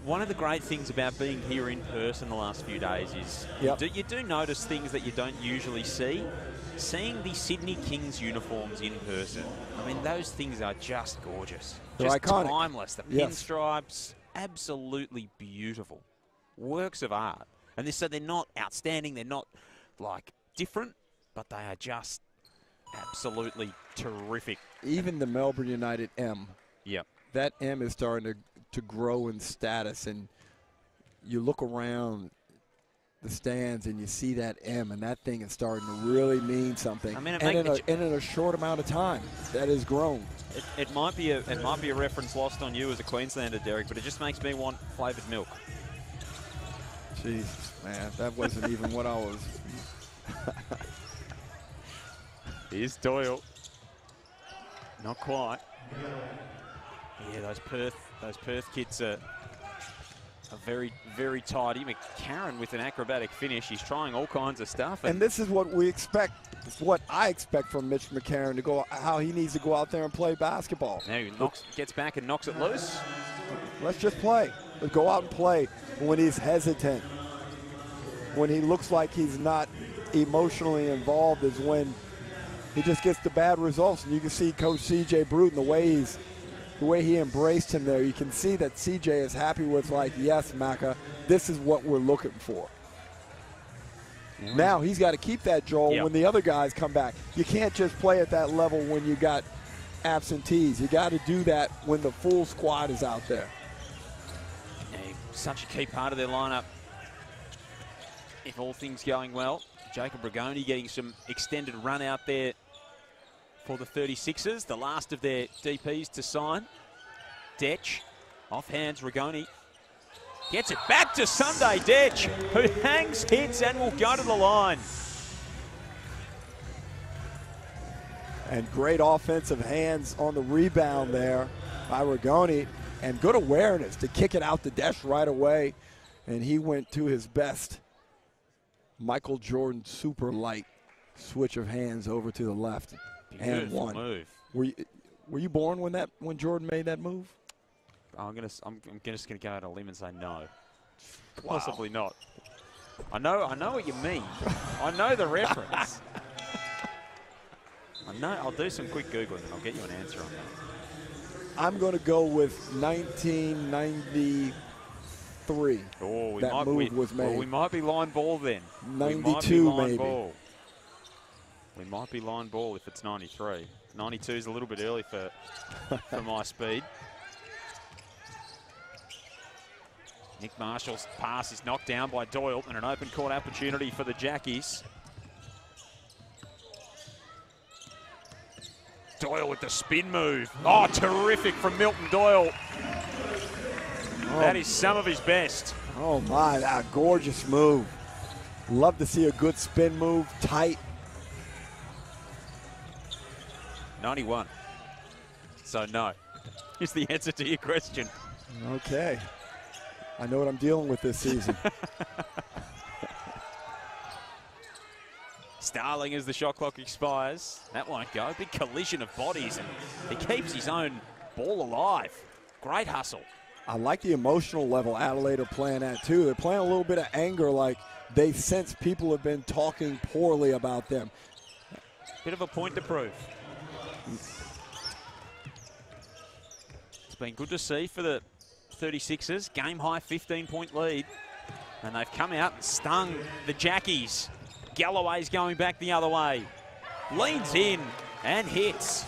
one of the great things about being here in person the last few days is you do notice things that you don't usually see. Seeing the Sydney Kings uniforms in person, I mean, those things are just gorgeous. They're just iconic. Timeless. The pinstripes, absolutely beautiful. Works of art. And so they're not outstanding, they're not like different, but they are just absolutely terrific. Even the Melbourne United M. Yep. That M is starting to grow in status, and you look around the stands and you see that M, and that thing is starting to really mean something. I mean, and in a short amount of time, that has grown. It might be a reference lost on you as a Queenslander, Derek, but it just makes me want flavoured milk. Jeez, man, that wasn't even what I was. Here's Doyle. Not quite. Yeah, those Perth kits are very, very tidy. McCarron with an acrobatic finish. He's trying all kinds of stuff. And this is what we expect, what I expect from Mitch McCarron to go, how he needs to go out there and play basketball. Now he gets back and knocks it loose. Let's just play. Let's go out and play. When he's hesitant, when he looks like he's not emotionally involved, is when he just gets the bad results. And you can see Coach C.J. Bruton, the way he embraced him there. You can see that C.J. is happy with, like, yes, Macca, this is what we're looking for. Now he's got to keep that, Joel, when the other guys come back. You can't just play at that level when you got absentees. You got to do that when the full squad is out there. Such a key part of their lineup. If all things going well, Jacob Rigoni getting some extended run out there for the 36ers, the last of their DPs to sign. Detch, off hands, Rigoni gets it back to Sunday Detch, who hangs, hits, and will go to the line. And great offensive hands on the rebound there by Rigoni, and good awareness to kick it out to Detch right away. And he went to his best Michael Jordan super light switch of hands over to the left. Beautiful and one move. Were you born when Jordan made that move? I'm just gonna go out on a limb and say no. Possibly not. I know what you mean. I know the reference. I know. I'll do some quick Googling and I'll get you an answer on that. I'm going to go with 1993. Oh, that move was made. Well, we might be line ball then. 92 maybe. Ball. We might be line ball if it's 93. 92 is a little bit early for my speed. Nick Marshall's pass is knocked down by Doyle, and an open court opportunity for the Jackies. Doyle with the spin move. Oh, terrific from Milton Doyle. Oh. That is some of his best. Oh my, that gorgeous move. Love to see a good spin move, tight. 91. So no, is the answer to your question. Okay. I know what I'm dealing with this season. Starling as the shot clock expires. That won't go. Big collision of bodies, and he keeps his own ball alive. Great hustle. I like the emotional level Adelaide are playing at, too. They're playing a little bit of anger, like they sense people have been talking poorly about them. Bit of a point to prove. It's been good to see for the 36ers. Game-high 15-point lead. And they've come out and stung the Jackies. Galloway's going back the other way. Leans in and hits.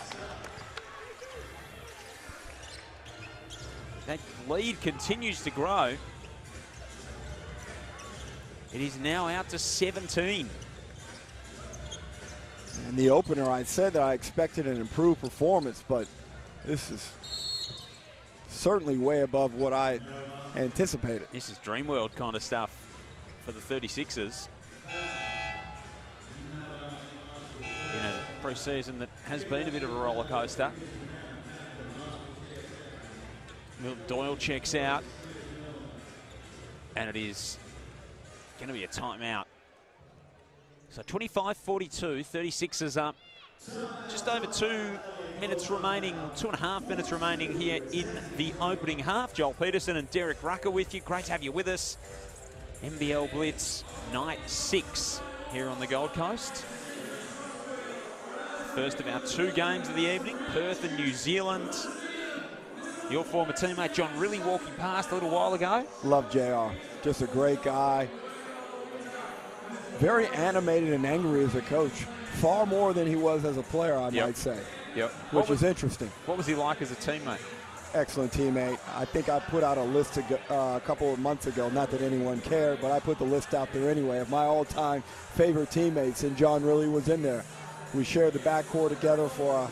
That lead continues to grow. It is now out to 17. In the opener, I said that I expected an improved performance, but This is certainly way above what I anticipated. This is dream world kind of stuff for the 36ers. In a pre-season that has been a bit of a roller coaster. Doyle checks out, and it is going to be a timeout. So 25-42, 36ers up. Just over 2 minutes remaining, 2.5 minutes remaining here in the opening half. Joel Peterson and Derek Rucker with you. Great to have you with us. NBL Blitz night 6 here on the Gold Coast. First of our 2 games of the evening, Perth and New Zealand. Your former teammate John Riley walking past a little while ago. Love JR, just a great guy. Very animated and angry as a coach. Far more than he was as a player, I might say. Yep. Which is interesting. What was he like as a teammate? Excellent teammate. I think I put out a list a couple of months ago, not that anyone cared, but I put the list out there anyway of my all-time favorite teammates, and John Riley was in there. We shared the backcourt together for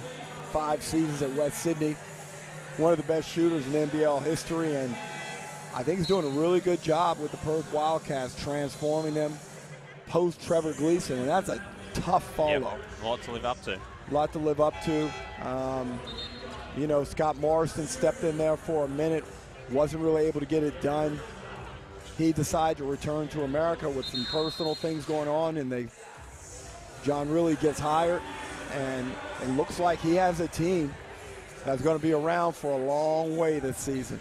5 seasons at West Sydney. One of the best shooters in NBL history, and I think he's doing a really good job with the Perth Wildcats, transforming them post-Trevor Gleason, and that's a tough follow. Yep. A lot to live up to. A lot to live up to. You know, Scott Morrison stepped in there for a minute, wasn't really able to get it done. He decided to return to America with some personal things going on, and John Riley gets hired, and it looks like he has a team that's going to be around for a long way this season.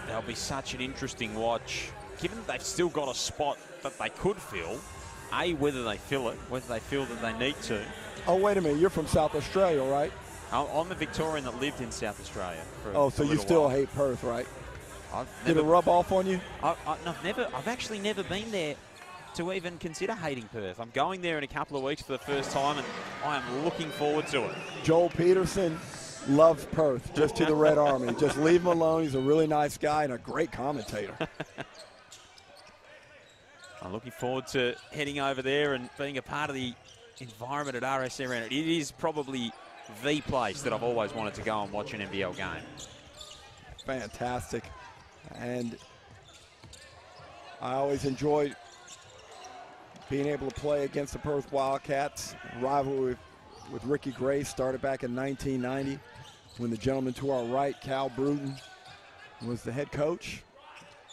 They'll be such an interesting watch, given that they've still got a spot that they could fill. Whether they fill it, whether they feel that they need to. Oh, wait a minute. You're from South Australia, right? I'm a Victorian that lived in South Australia. So you still hate Perth, right? Did it rub off on you? I've actually never been there to even consider hating Perth. I'm going there in a couple of weeks for the first time, and I am looking forward to it. Joel Peterson loves Perth, just to the Red Army. Just leave him alone. He's a really nice guy and a great commentator. I'm looking forward to heading over there and being a part of the environment at RS Arena. It is probably the place that I've always wanted to go and watch an NBL game. Fantastic. And I always enjoyed being able to play against the Perth Wildcats. Rivalry with Ricky Grace started back in 1990 when the gentleman to our right, Cal Bruton, was the head coach.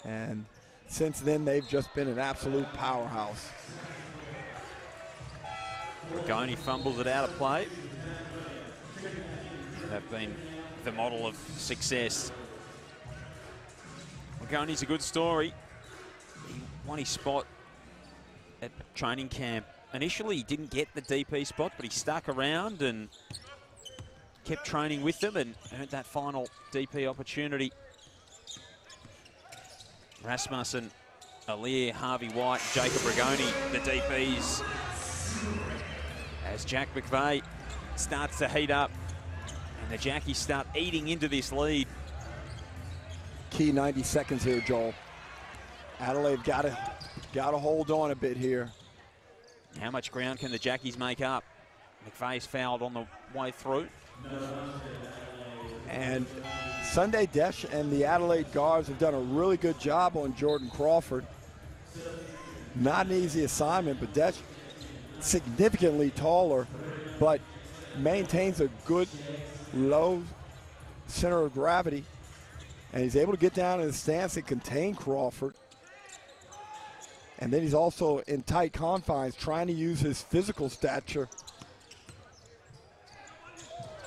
And since then, they've just been an absolute powerhouse. Rigoni fumbles it out of play. They've been the model of success. Rigoni's a good story. He won his spot at training camp. Initially, he didn't get the DP spot, but he stuck around and kept training with them and earned that final DP opportunity. Rasmussen, Alir, Harvey White, Jacob Rigoni, the DPs. As Jack McVeigh starts to heat up and the Jackies start eating into this lead. Key 90 seconds here, Joel. Adelaide got to hold on a bit here. How much ground can the Jackies make up? McVeigh's fouled on the way through. And Sunday Desch and the Adelaide guards have done a really good job on Jordan Crawford. Not an easy assignment, but Desch significantly taller, but maintains a good low center of gravity. And he's able to get down in the stance and contain Crawford. And then he's also in tight confines, trying to use his physical stature.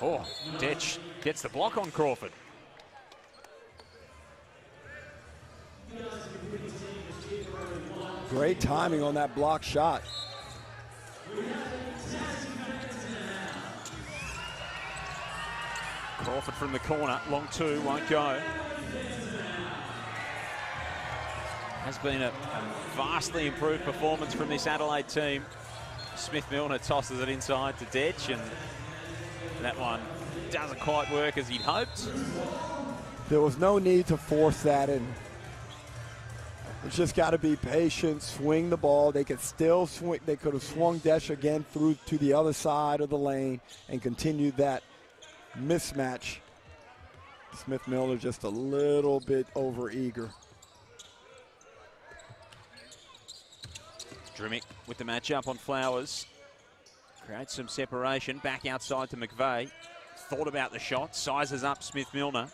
Oh, Desch gets the block on Crawford. Great timing on that block shot. Crawford from the corner, long two, won't go. Has been a vastly improved performance from this Adelaide team. Smith-Milner tosses it inside to Desch, and that one doesn't quite work as he'd hoped. There was no need to force that in. It's just got to be patient, swing the ball. They could still swing. They could have swung Desch again through to the other side of the lane and continued that mismatch. Smith-Milner just a little bit over-eager. Drimmick with the matchup on Flowers. Creates some separation. Back outside to McVeigh. Thought about the shot. Sizes up Smith-Milner.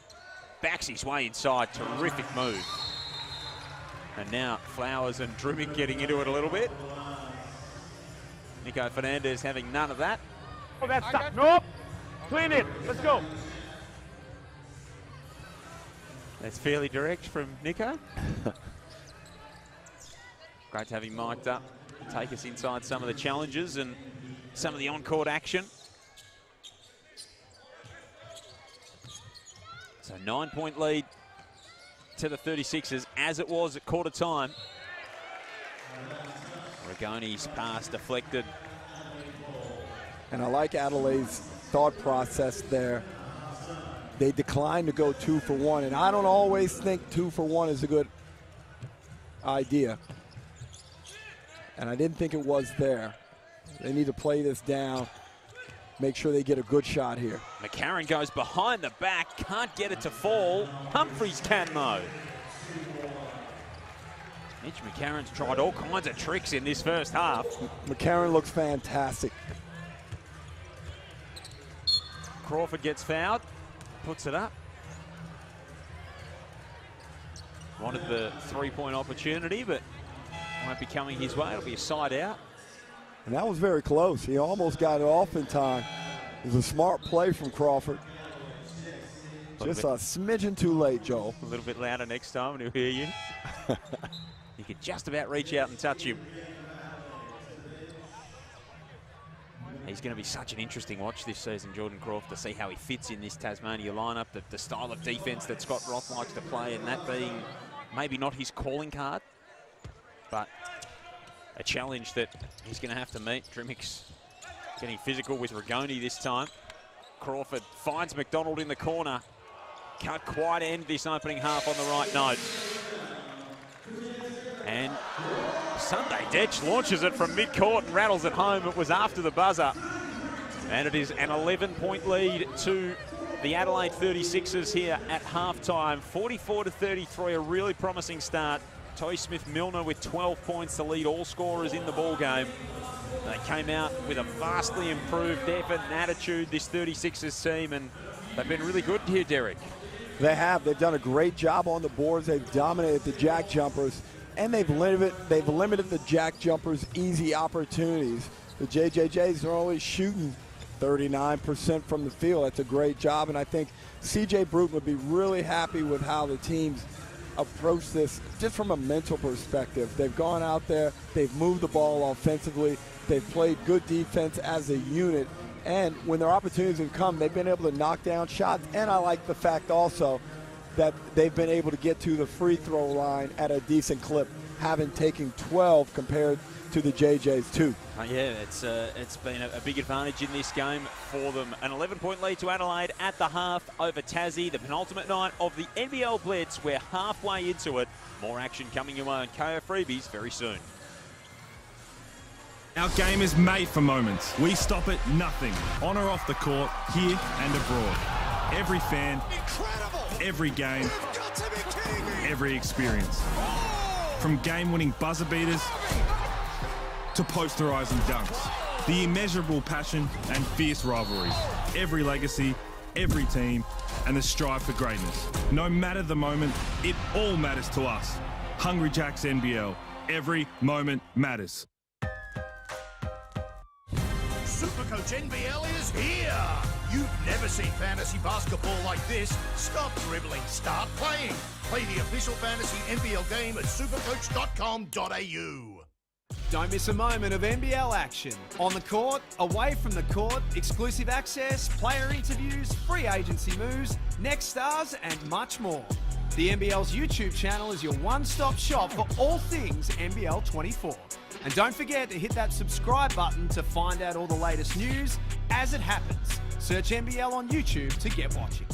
Backs his way inside. Terrific move. And now Flowers and Drimmick getting into it a little bit. Nico Fernandez having none of that. Oh, that's stuck. Nope. Clean it. Let's go. That's fairly direct from Nico. Great to have him mic'd up. Take us inside some of the challenges and some of the on-court action. So 9-point lead to the 36ers, as it was at quarter time. Rigoni's pass deflected. And I like Adelaide's thought process there. They declined to go 2 for 1, and I don't always think 2 for 1 is a good idea. And I didn't think it was there. They need to play this down, make sure they get a good shot here. McCarron goes behind the back, can't get it to fall. Humphries can though. Mitch McCarron's tried all kinds of tricks in this first half. McCarron looks fantastic. Crawford gets fouled, puts it up. Wanted the three-point opportunity, but won't be coming his way. It'll be a side out. And that was very close. He almost got it off in time. It was a smart play from Crawford. Just a smidgen too late, Joel. A little bit louder next time and he'll hear you. You could just about reach out and touch him. He's going to be such an interesting watch this season, Jordan Crawford, to see how he fits in this Tasmania lineup, the style of defense that Scott Roth likes to play, and that being maybe not his calling card, but a challenge that he's going to have to meet. Drimmick's getting physical with Rigoni this time. Crawford finds McDonald in the corner. Can't quite end this opening half on the right note. And Sunday Detch launches it from midcourt and rattles it home. It was after the buzzer. And it is an 11-point lead to the Adelaide 36ers here at halftime. 44-33, a really promising start. Toy Smith-Milner with 12 points to lead all scorers in the ball game. They came out with a vastly improved effort and attitude, this 36ers team, and they've been really good here, Derek. They have. They've done a great job on the boards. They've dominated the JackJumpers, and they've limited the JackJumpers' easy opportunities. The JJJs are only shooting 39% from the field. That's a great job, and I think C.J. Bruton would be really happy with how the teams approach this just from a mental perspective. They've gone out there, they've moved the ball offensively, they've played good defense as a unit, and when their opportunities have come, they've been able to knock down shots. And I like the fact also that they've been able to get to the free throw line at a decent clip, having taken 12 compared to the JJ's 2. Yeah, it's been a big advantage in this game for them. An 11-point lead to Adelaide at the half over Tassie, the penultimate night of the NBL Blitz. We're halfway into it. More action coming your way on KO Freebies very soon. Our game is made for moments. We stop at nothing, on or off the court, here and abroad. Every fan, incredible. Every game, you've got to be kidding me. Every experience. Oh. From game-winning buzzer beaters to posterizing dunks. The immeasurable passion and fierce rivalries. Every legacy, every team, and the strive for greatness. No matter the moment, it all matters to us. Hungry Jacks NBL. Every moment matters. Supercoach NBL is here! You've never seen fantasy basketball like this. Stop dribbling, start playing. Play the official fantasy NBL game at supercoach.com.au. Don't miss a moment of NBL action. On the court, away from the court, exclusive access, player interviews, free agency moves, next stars, and much more. The NBL's YouTube channel is your one-stop shop for all things NBL 24. And don't forget to hit that subscribe button to find out all the latest news as it happens. Search NBL on YouTube to get watching.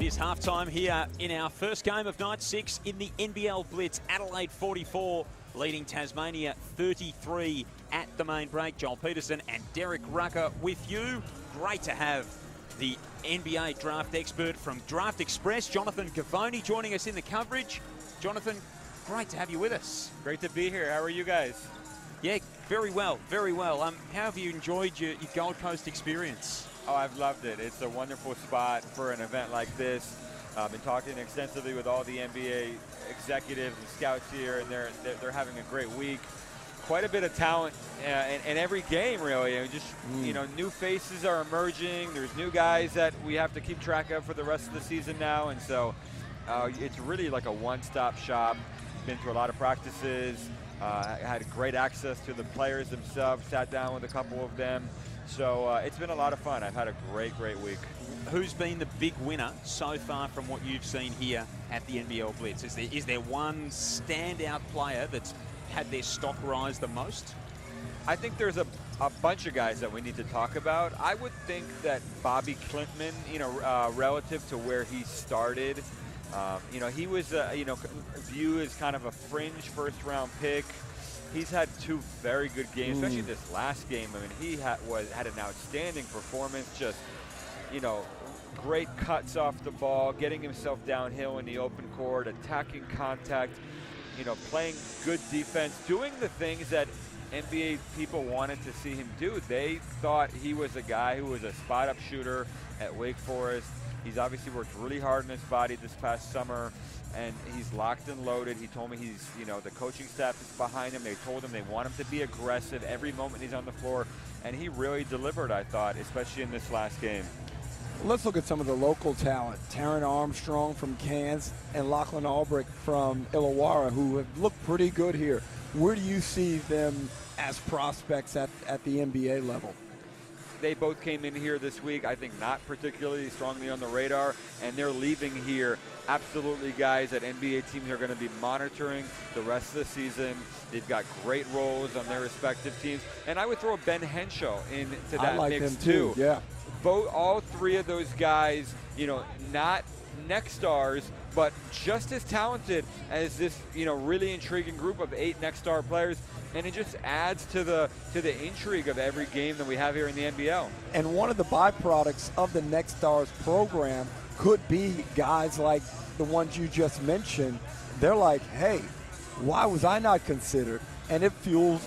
is halftime here in our first game of night 6 in the NBL Blitz. Adelaide 44 leading Tasmania 33 at the main break. Joel Peterson and Derek Rucker with you. Great to have the NBA draft expert from Draft Express, Jonathan Gavoni, joining us in the coverage. Jonathan, great to have you with us. Great to be here. How are you guys? Yeah, very well, very well. How have you enjoyed your Gold Coast experience? Oh, I've loved it. It's a wonderful spot for an event like this. I've been talking extensively with all the NBA executives and scouts here, and they're having a great week. Quite a bit of talent in every game, really. And just new faces are emerging. There's new guys that we have to keep track of for the rest of the season now, and so it's really like a one-stop shop. Been to a lot of practices. Had great access to the players themselves. Sat down with a couple of them. So it's been a lot of fun. I've had a great week. Who's been the big winner so far from what you've seen here at the NBL Blitz? Is there one standout player that's had their stock rise the most? I think there's a bunch of guys that we need to talk about. I would think that Bobby Klintman, relative to where he started, he was, viewed as kind of a fringe first-round pick. He's had 2 very good games, especially this last game. I mean, he had an outstanding performance. Just, great cuts off the ball, getting himself downhill in the open court, attacking contact, playing good defense, doing the things that NBA people wanted to see him do. They thought he was a guy who was a spot-up shooter at Wake Forest. He's obviously worked really hard on his body this past summer, and he's locked and loaded. He told me the coaching staff is behind him. They told him they want him to be aggressive every moment he's on the floor, and he really delivered, I thought, especially in this last game. Let's look at some of the local talent. Taron Armstrong from Cairns and Lachlan Albrecht from Illawarra, who have looked pretty good here. Where do you see them as prospects at the NBA level? They both came in here this week, I think not particularly strongly on the radar, and they're leaving here absolutely guys that NBA teams are going to be monitoring the rest of the season. They've got great roles on their respective teams. And I would throw Ben Henshaw into that mix too. Yeah. All 3 of those guys, not next stars, but just as talented as this, really intriguing group of 8 next star players. And it just adds to the intrigue of every game that we have here in the NBL. And one of the byproducts of the Next Stars program could be guys like the ones you just mentioned. They're like, hey, why was I not considered? And it fuels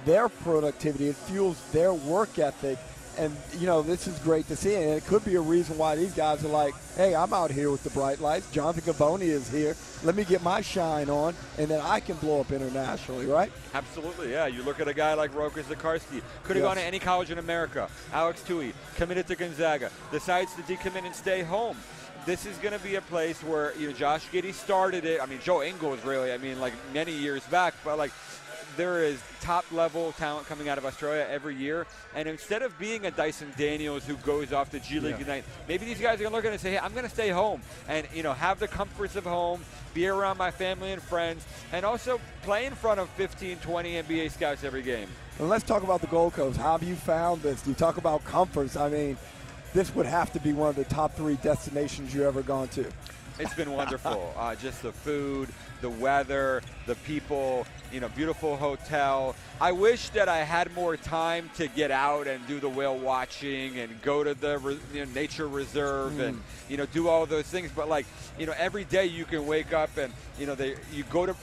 their productivity. It fuels their work ethic. And, this is great to see. And it could be a reason why these guys are like, hey, I'm out here with the bright lights. Jonathan Gavoni is here. Let me get my shine on, and then I can blow up internationally, right? Absolutely, yeah. You look at a guy like Rokas Zakarsky. Could have gone to any college in America. Alex Tui, committed to Gonzaga. Decides to decommit and stay home. This is going to be a place where, Josh Giddey started it. I mean, Joe Ingles, really, many years back. But, there is top-level talent coming out of Australia every year. And instead of being a Dyson Daniels who goes off to G League Unite, maybe these guys are going to look at it and say, hey, I'm going to stay home and, have the comforts of home, be around my family and friends, and also play in front of 15, 20 NBA scouts every game. And let's talk about the Gold Coast. How have you found this? You talk about comforts. This would have to be one of the top 3 destinations you've ever gone to. It's been wonderful. Just the food, the weather, the people, beautiful hotel. I wish that I had more time to get out and do the whale watching and go to the nature reserve and, do all those things. But every day you can wake up and, you go to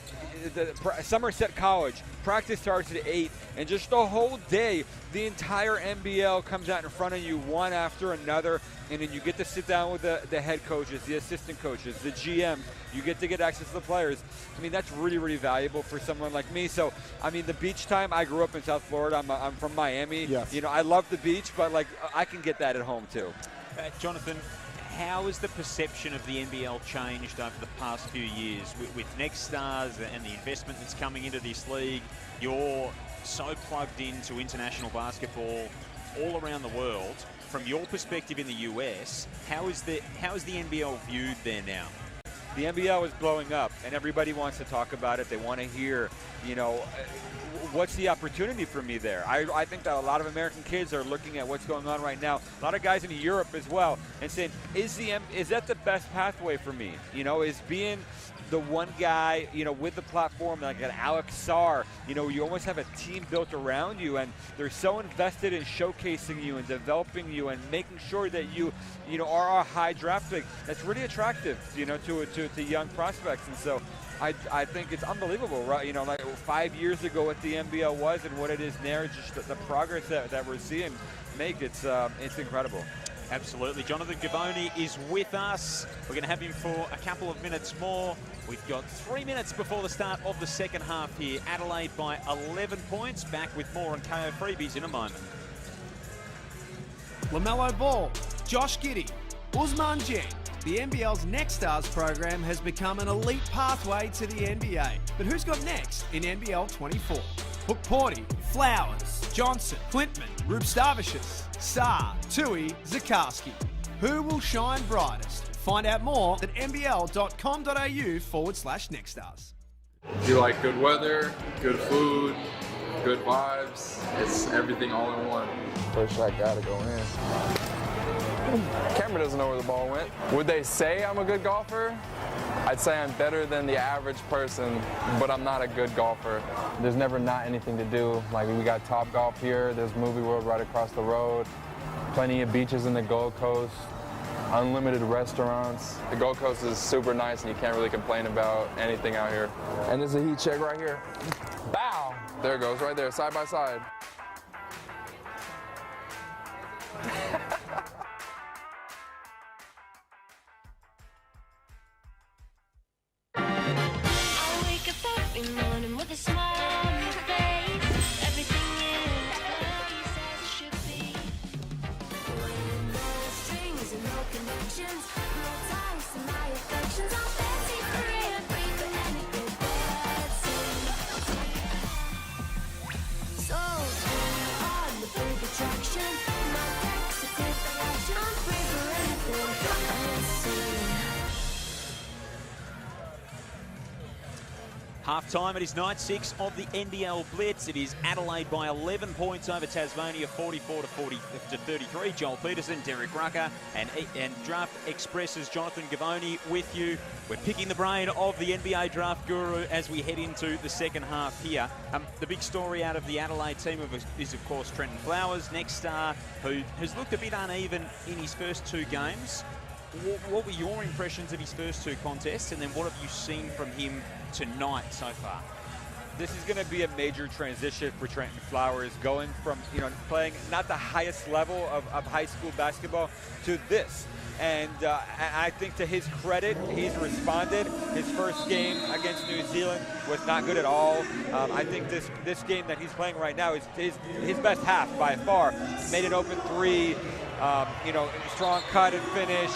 Somerset College, practice starts at 8, and just the whole day, the entire NBL comes out in front of you one after another, and then you get to sit down with the head coaches, the assistant coaches, the GM. You get access to the players. That's really, really valuable for someone like me. So, the beach time, I grew up in South Florida. I'm from Miami. Yes. I love the beach, but, I can get that at home, too. Jonathan, how has the perception of the NBL changed over the past few years with Next Stars and the investment that's coming into this league? You're so plugged into international basketball all around the world. From your perspective in the US, how is the NBL viewed there now? the NBL is blowing up, and everybody wants to talk about it. They want to hear, you know, what's the opportunity for me there? I think that a lot of American kids are looking at what's going on right now. A lot of guys in Europe as well, and saying, is that the best pathway for me? You know, is being the one guy, you know, with the platform like an Alex Sarr, you know, you almost have a team built around you, and they're so invested in showcasing you and developing you and making sure that you know, are a high draft pick. That's really attractive, you know, to young prospects. And so I think it's unbelievable, right? You know, like 5 years ago what the NBL was and what it is now, just the progress that we're seeing make, it's incredible. Absolutely. Jonathan Givony is with us. We're going to have him for a couple of minutes more. We've got 3 minutes before the start of the second half here. Adelaide by 11 points. Back with more on KO Freebies in a moment. LaMelo Ball, Josh Giddey, Usman Jeng. The NBL's Next Stars program has become an elite pathway to the NBA. But who's got next in NBL 24? Hook Porty, Flowers, Johnson, Clintman, Rubstavicius, Sarr, Tui, Zakarski. Who will shine brightest? Find out more at nbl.com.au/nextstars. You like good weather, good food, good vibes. It's everything all in one. First shot gotta go in. Camera doesn't know where the ball went. Would they say I'm a good golfer? I'd say I'm better than the average person, but I'm not a good golfer. There's never not anything to do. Like, we got Top Golf here, there's Movie World right across the road, plenty of beaches in the Gold Coast, unlimited restaurants. The Gold Coast is super nice and you can't really complain about anything out here. And there's a heat check right here. Bow! There it goes, right there, side by side. Half-time, it is night 6 of the NBL Blitz. It is Adelaide by 11 points over Tasmania, 44-33. Joel Peterson, Derek Rucker, and Draft Express's Jonathan Givony with you. We're picking the brain of the NBA draft guru as we head into the second half here. The big story out of the Adelaide team is, of course, Trenton Flowers, next star, who has looked a bit uneven in his first 2 games. What were your impressions of his first 2 contests, and then what have you seen from him tonight so far? This is going to be a major transition for Trenton Flowers, going from, you know, playing not the highest level of high school basketball to this. And I think, to his credit, he's responded. His first game against New Zealand was not good at all. I think this game that he's playing right now is his best half by far. Made an open 3, you know, strong cut and finish.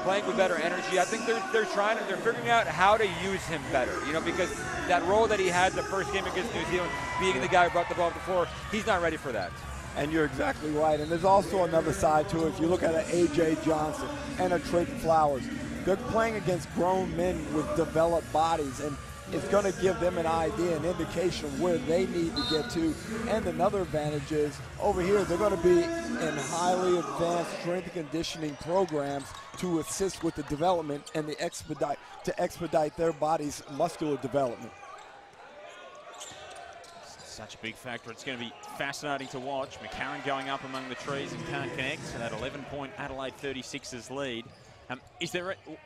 Playing with better energy. I think they're figuring out how to use him better, you know, because that role that he had the first game against New Zealand, being the guy who brought the ball to the floor, he's not ready for that. And you're exactly right. And there's also another side to it. If you look at an A.J. Johnson and a Trenton Flowers, they're playing against grown men with developed bodies, and it's going to give them an idea, an indication of where they need to get to. And another advantage is, over here, they're going to be in highly advanced strength and conditioning programs to assist with the development and to expedite their body's muscular development. Such a big factor. It's going to be fascinating to watch. McCarron going up among the trees and can't connect. So that 11-point Adelaide 36ers lead.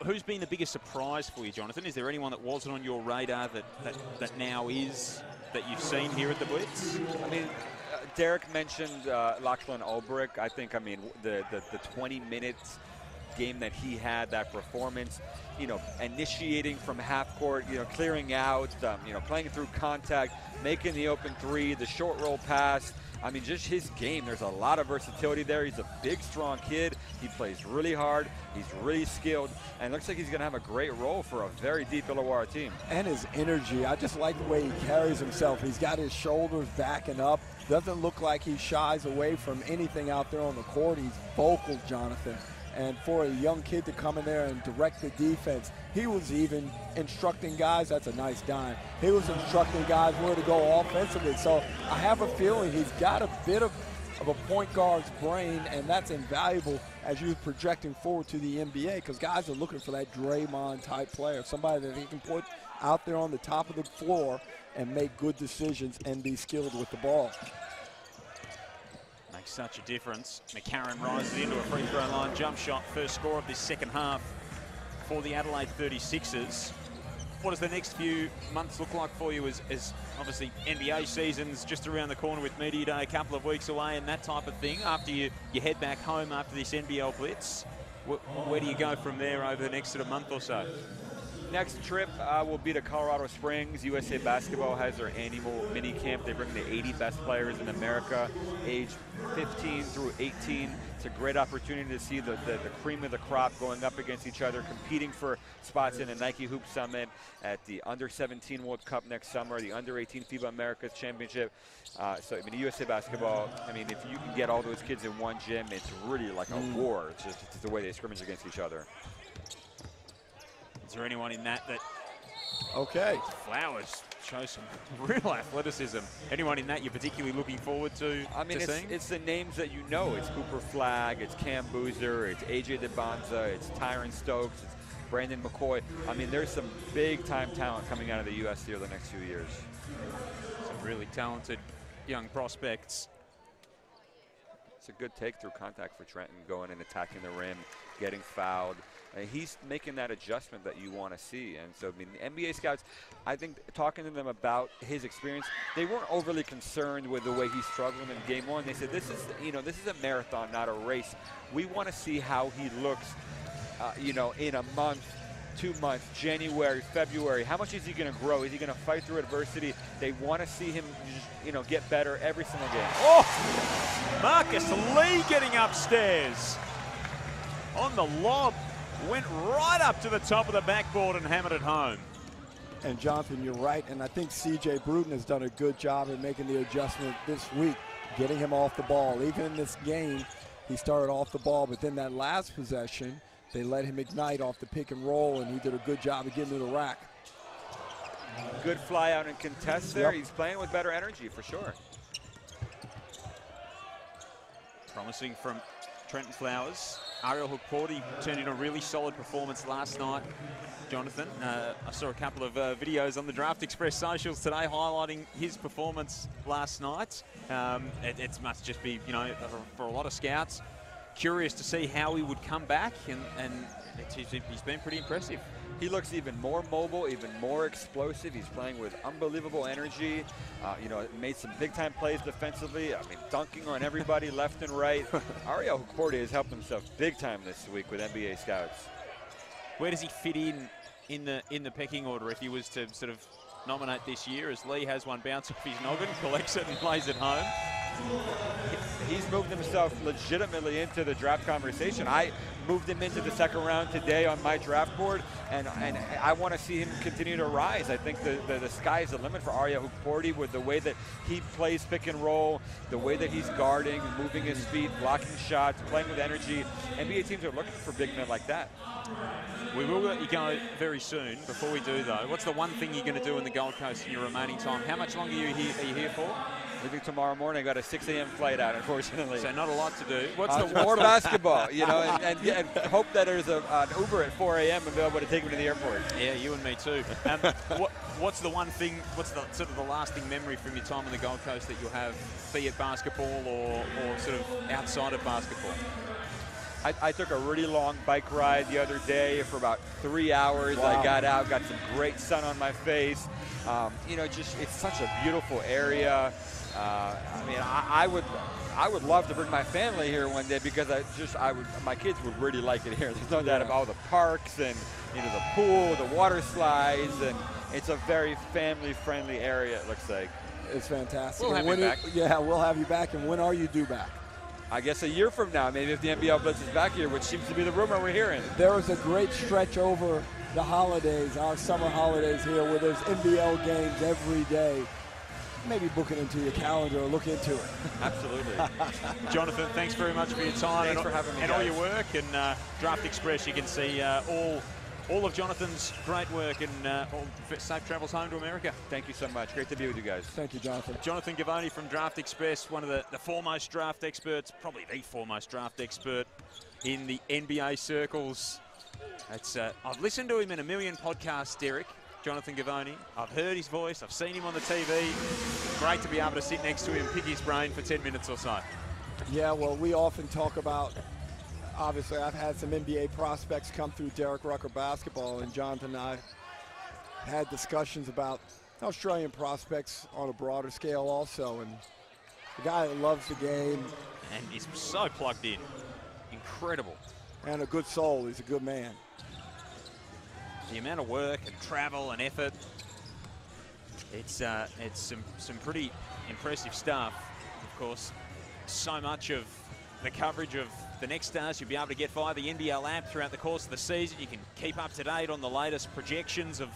Who's been the biggest surprise for you, Jonathan? Is there anyone that wasn't on your radar that now is, that you've seen here at the Blitz? I mean, Derek mentioned Lachlan Ulbrich. I think, I mean, the 20 minutes game that he had, that performance, you know, initiating from half court, you know, clearing out, you know, playing through contact, making the open 3, the short roll pass. I mean, just his game, there's a lot of versatility there. He's a big, strong kid. He plays really hard. He's really skilled. And it looks like he's going to have a great role for a very deep Illawarra team. And his energy. I just like the way he carries himself. He's got his shoulders backing up. Doesn't look like he shies away from anything out there on the court. He's vocal, Jonathan. And for a young kid to come in there and direct the defense, he was even instructing guys, that's a nice dime, he was instructing guys where to go offensively. So I have a feeling he's got a bit of a point guard's brain, and that's invaluable as you're projecting forward to the NBA, because guys are looking for that Draymond-type player, somebody that he can put out there on the top of the floor and make good decisions and be skilled with the ball. Makes such a difference. McCarron rises into a free throw line jump shot, first score of this second half for the Adelaide 36ers. What does the next few months look like for you as obviously NBA season's just around the corner with Media Day a couple of weeks away and that type of thing? After you head back home after this NBL Blitz, where do you go from there over the next sort of month or so? Next trip will be to Colorado Springs. USA Basketball has their annual mini camp. They bring the 80 best players in America, age 15 through 18. It's a great opportunity to see the cream of the crop going up against each other, competing for spots in the Nike Hoop Summit, at the Under-17 World Cup next summer, the Under-18 FIBA Americas Championship. So, I mean, USA Basketball, I mean, if you can get all those kids in one gym, it's really like a war. It's just the way they scrimmage against each other. Is there anyone in that Okay. Flowers show some real athleticism. Anyone in that you're particularly looking forward to? I mean, seeing? it's the names that you know. It's Cooper Flagg, it's Cam Boozer, it's AJ DeBonza, it's Tyron Stokes, it's Brandon McCoy. I mean, there's some big-time talent coming out of the U.S. here the next few years. Some really talented young prospects. It's a good take through contact for Trenton, going and attacking the rim, getting fouled. And he's making that adjustment that you want to see. And so, I mean, the NBA scouts, I think talking to them about his experience, they weren't overly concerned with the way he struggled in game one. They said, this is a marathon, not a race. We want to see how he looks, in a month, 2 months, January, February. How much is he going to grow? Is he going to fight through adversity? They want to see him, get better every single game. Oh, Marcus Lee getting upstairs on the lob. Went right up to the top of the backboard and hammered it home. And Jonathan, you're right, and I think C.J. Bruton has done a good job in making the adjustment this week, getting him off the ball. Even in this game, he started off the ball, but then that last possession, they let him ignite off the pick and roll, and he did a good job of getting to the rack. Good fly out and contest there. Yep. He's playing with better energy for sure. Promising from Trenton Flowers. Ariel Hukporti turned in a really solid performance last night. Jonathan, I saw a couple of videos on the Draft Express socials today highlighting his performance last night. It must just be, for a lot of scouts, curious to see how he would come back, and he's been pretty impressive. He looks even more mobile, even more explosive. He's playing with unbelievable energy. Made some big-time plays defensively. I mean, dunking on everybody left and right. Ariel Hukporti has helped himself big-time this week with NBA scouts. Where does he fit in the pecking order if he was to sort of nominate this year, as Lee has one bounce off his noggin, collects it and plays it home? He's moved himself legitimately into the draft conversation. I moved him into the second round today on my draft board, and I want to see him continue to rise. I think the sky is the limit for Ariel Hukporti with the way that he plays pick and roll, the way that he's guarding, moving his feet, blocking shots, playing with energy. NBA teams are looking for big men like that. We will let you go very soon. Before we do, though, what's the one thing you're going to do in the Gold Coast in your remaining time? How much longer are you here for? Leaving tomorrow morning. I got a 6 a.m. flight out, unfortunately. So not a lot to do. What's more basketball, and hope that there's an Uber at 4 a.m. and be able to take me to the airport. Yeah, you and me too. What's the one thing, what's the sort of the lasting memory from your time on the Gold Coast that you'll have, be it basketball or sort of outside of basketball? I took a really long bike ride the other day for about 3 hours. Wow. I got out, got some great sun on my face. It's such a beautiful area. I would love to bring my family here one day, because my kids would really like it here. There's no doubt about all the parks and the pool, the water slides, and it's a very family-friendly area, it looks like. It's fantastic. We'll have you back. Yeah, we'll have you back. And when are you due back? I guess a year from now, maybe, if the NBL Blitz is back here, which seems to be the rumor we're hearing. There was a great stretch over the holidays, our summer holidays here, where there's NBL games every day. maybe book it into your calendar or look into it. Absolutely. Jonathan, thanks very much for your time. Thanks for having me, and all guys. your work. And Draft Express, you can see all of Jonathan's great work, and all safe travels home to America. Thank you so much. Great to be with you guys. Thank you, Jonathan. Jonathan Gavoni from Draft Express, one of the foremost draft experts, probably the foremost draft expert in the NBA circles. I've listened to him in a million podcasts, Derek, Jonathan Gavoni. I've heard his voice. I've seen him on the TV. Great to be able to sit next to him, pick his brain for 10 minutes or so. Yeah, well, we often talk about, obviously, I've had some NBA prospects come through Derek Rucker Basketball, and Jonathan and I had discussions about Australian prospects on a broader scale also, and the guy that loves the game. And he's so plugged in. Incredible. And a good soul. He's a good man. The amount of work and travel and effort, it's some pretty impressive stuff. Of course, so much of the coverage of the next stars you'll be able to get via the NBL app throughout the course of the season. You can keep up to date on the latest projections of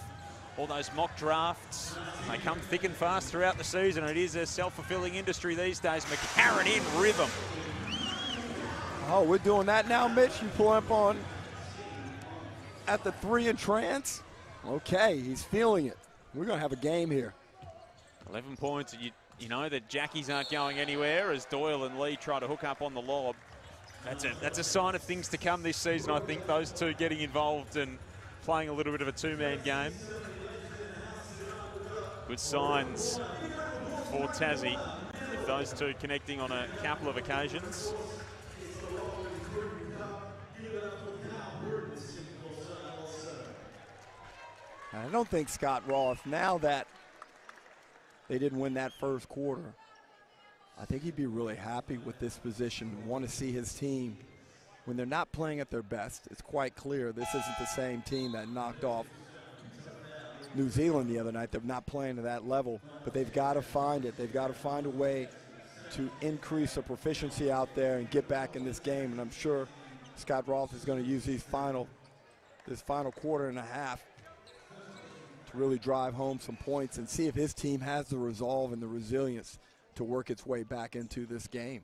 all those mock drafts. They come thick and fast throughout the season. It is a self-fulfilling industry these days. McCarron in rhythm. Oh, we're doing that now, Mitch. You pull up on at the 3 in trance. Okay, he's feeling it. We're going to have a game here. 11 points, and you know that Jackies aren't going anywhere as Doyle and Lee try to hook up on the lob. That's a sign of things to come this season, I think, those two getting involved and playing a little bit of a two-man game. Good signs for Tassie, with those two connecting on a couple of occasions. I don't think Scott Roth, now that they didn't win that first quarter, I think he'd be really happy with this position, want to see his team. When they're not playing at their best, it's quite clear this isn't the same team that knocked off New Zealand the other night. They're not playing to that level, but they've got to find it. They've got to find a way to increase their proficiency out there and get back in this game, and I'm sure Scott Roth is going to use this final quarter and a half to really drive home some points and see if his team has the resolve and the resilience to work its way back into this game.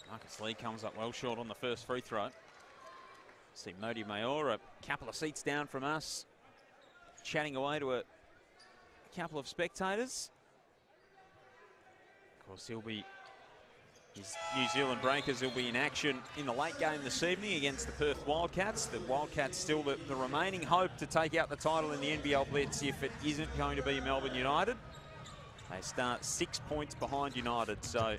Marcus Lee comes up well short on the first free throw. See Modi Mayor a couple of seats down from us, chatting away to a couple of spectators. Of course, his New Zealand Breakers will be in action in the late game this evening against the Perth Wildcats. The Wildcats still the remaining hope to take out the title in the NBL Blitz if it isn't going to be Melbourne United. They start 6 points behind United, so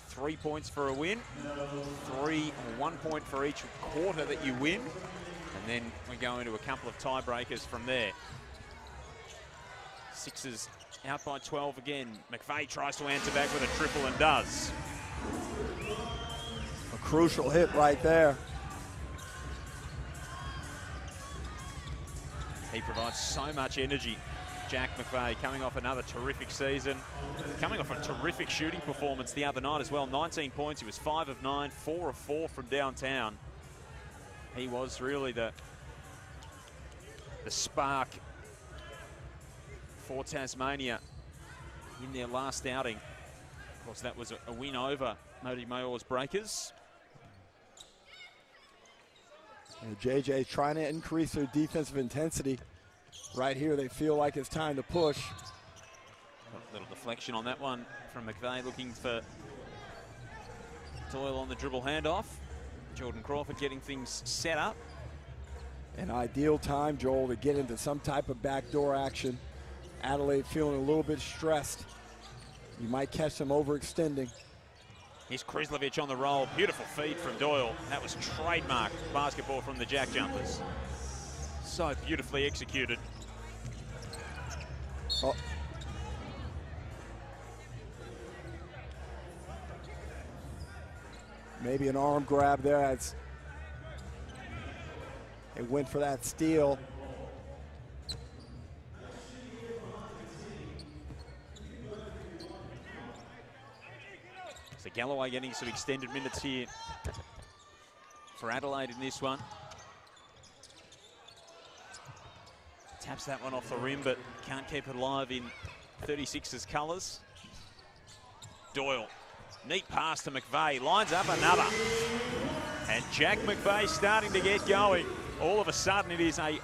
3 points for a win, 1 point for each quarter that you win, and then we go into a couple of tiebreakers from there. Sixers out by 12 again. McVeigh tries to answer back with a triple and does. A crucial hit right there. He provides so much energy. Jack McVeigh coming off another terrific season. Coming off a terrific shooting performance the other night as well. 19 points, he was 5 of 9, 4 of 4 from downtown. He was really the spark for Tasmania in their last outing. Of course, that was a win over Modi Mayor's Breakers. And JJ trying to increase their defensive intensity. Right here, they feel like it's time to push. A little deflection on that one from McVeigh, looking for Doyle on the dribble handoff. Jordan Crawford getting things set up. An ideal time, Joel, to get into some type of backdoor action. Adelaide feeling a little bit stressed. You might catch them overextending. Here's Krislovic on the roll. Beautiful feed from Doyle. That was trademark basketball from the JackJumpers. So beautifully executed. Oh. Maybe an arm grab there. It went for that steal. So Galloway getting some extended minutes here for Adelaide in this one. Taps that one off the rim, but can't keep it alive in 36's colours. Doyle, neat pass to McVeigh, lines up another. And Jack McVeigh starting to get going. All of a sudden it is a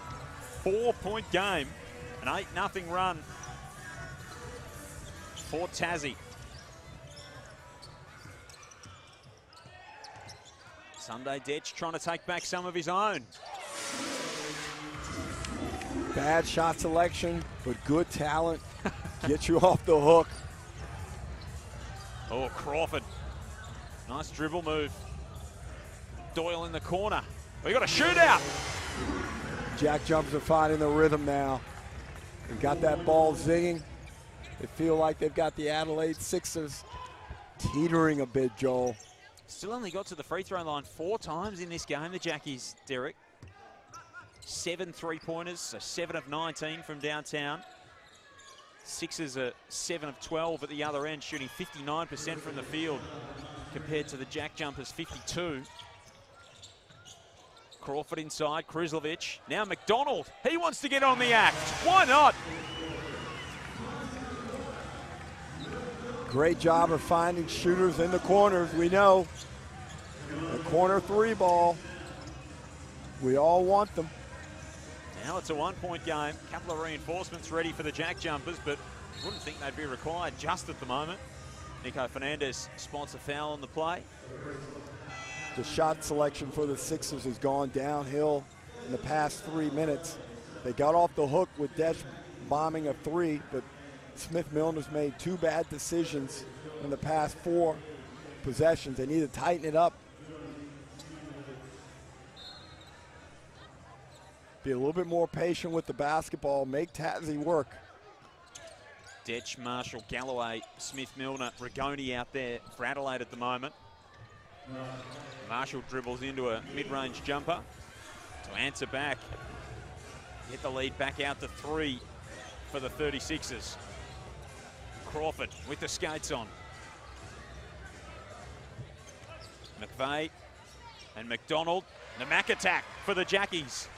4-point game, an 8-0 run for Tassie. Sunday Detch trying to take back some of his own. Bad shot selection, but good talent. Get you off the hook. Oh, Crawford. Nice dribble move. Doyle in the corner. We got a shootout. JackJumpers are finding the rhythm now. They've got that ball zinging. They feel like they've got the Adelaide Sixers teetering a bit, Joel. Still only got to the free throw line 4 times in this game, the Jackies, Derek. 7 3-pointers, so 7 of 19 from downtown. Sixers are 7 of 12 at the other end, shooting 59% from the field compared to the JackJumpers 52. Crawford inside, Kruzlovic. Now McDonald, he wants to get on the act. Why not? Great job of finding shooters in the corners. We know the corner 3 ball. We all want them. Now it's a 1-point game. Couple of reinforcements ready for the JackJumpers, but wouldn't think they'd be required just at the moment. Nico Fernandez spots a foul on the play. The shot selection for the Sixers has gone downhill in the past 3 minutes. They got off the hook with Desch bombing a 3, but Smith-Milner's made 2 bad decisions in the past 4 possessions. They need to tighten it up. Be a little bit more patient with the basketball. Make Tassie work. Detch, Marshall, Galloway, Smith-Milner, Rigoni out there for Adelaide at the moment. Marshall dribbles into a mid-range jumper to answer back. Get the lead back out to 3 for the 36ers. Crawford with the skates on. McVeigh and McDonald. The Mac attack for the Jackies.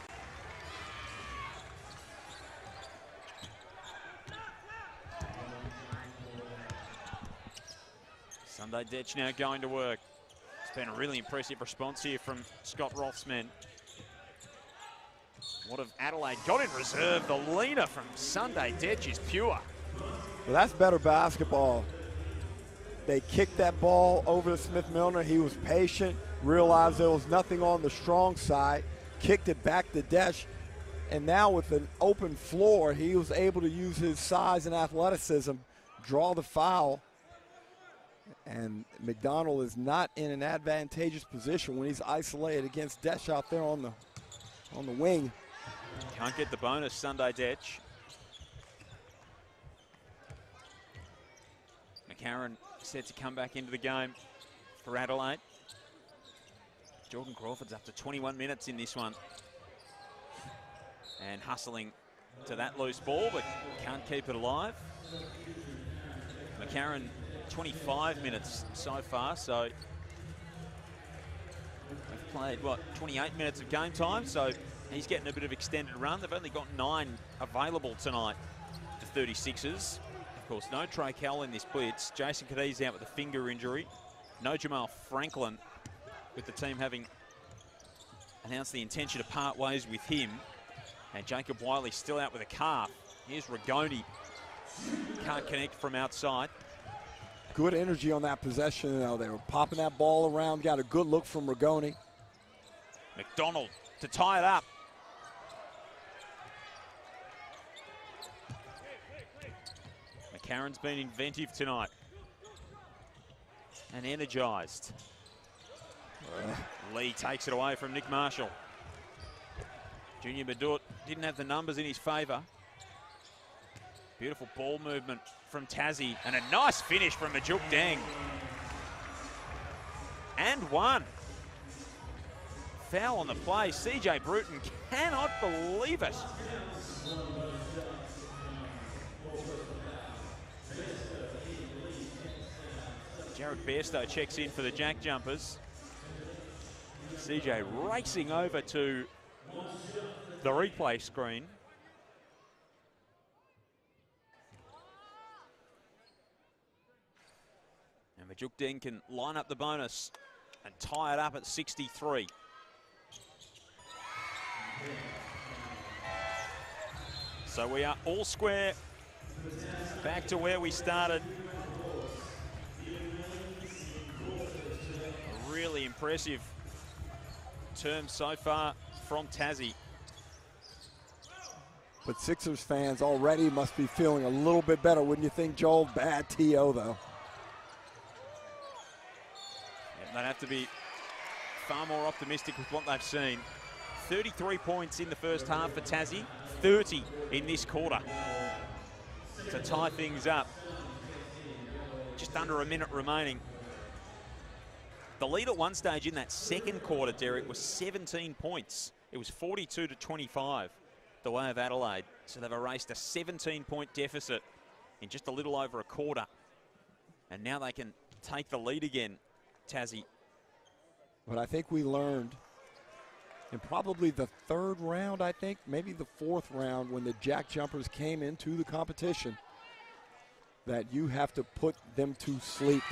Sunday Detch now going to work. It's been a really impressive response here from Scott Roth's men. What have Adelaide got in reserve? The leaner from Sunday Detch is pure. Well, that's better basketball. They kicked that ball over to Smith-Milner. He was patient, realized there was nothing on the strong side, kicked it back to Detch, and now with an open floor, he was able to use his size and athleticism, draw the foul, and McDonald is not in an advantageous position when he's isolated against Detch out there on the wing. Can't get the bonus, Sunday Detch. McCarron set to come back into the game for Adelaide. Jordan Crawford's up to 21 minutes in this one. And hustling to that loose ball, but can't keep it alive. McCarron, 25 minutes so far, so they've played, 28 minutes of game time, so he's getting a bit of extended run. They've only got 9 available tonight, the 36ers. Of course, no Trey Kell in this blitz. Jason Cadiz out with a finger injury. No Jamal Franklin, with the team having announced the intention to part ways with him. And Jacob Wiley still out with a calf. Here's Rigoni. Can't connect from outside. Good energy on that possession. They were popping that ball around. Got a good look from Rigoni. McDonald to tie it up. McCarron's been inventive tonight and energized. Lee takes it away from Nick Marshall. Junior Madut didn't have the numbers in his favour. Beautiful ball movement from Tassie and a nice finish from Majuk Deng. And one. Foul on the play. CJ Bruton cannot believe it. Jared Bairstow checks in for the JackJumpers. CJ racing over to the replay screen. And Majukden can line up the bonus and tie it up at 63. So we are all square, back to where we started. A really impressive term so far from Tassie. But Sixers fans already must be feeling a little bit better, wouldn't you think, Joel? Bad TO, though. Yeah, they'd have to be far more optimistic with what they've seen. 33 points in the first half for Tassie, 30 in this quarter to tie things up. Just under a minute remaining. The lead at one stage in that second quarter, Derek, was 17 points. It was 42-25 the way of Adelaide. So they've erased a 17-point deficit in just a little over a quarter. And now they can take the lead again, Tassie. But I think we learned in probably the third round, I think, maybe the fourth round, when the JackJumpers came into the competition, that you have to put them to sleep.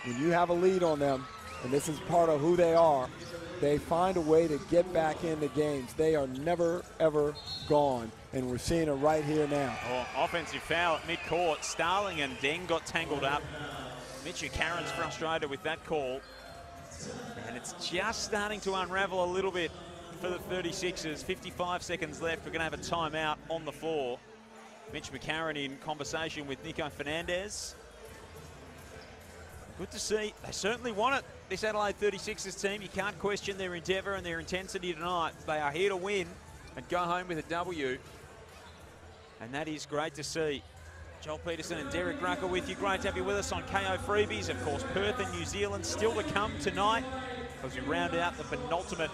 When you have a lead on them, and this is part of who they are, they find a way to get back into games. They are never, ever gone, and we're seeing it right here now. Oh, offensive foul at midcourt. Starling and Deng got tangled up. Mitch Caron's frustrated with that call. And it's just starting to unravel a little bit for the 36ers. 55 seconds left. We're going to have a timeout on the floor. Mitch McCarron in conversation with Nico Fernandez. Good to see. They certainly want it, this Adelaide 36ers team. You can't question their endeavour and their intensity tonight. They are here to win and go home with a W. And that is great to see. Joel Peterson and Derek Rucker with you. Great to have you with us on KO Freebies. Of course, Perth and New Zealand still to come tonight as we round out the penultimate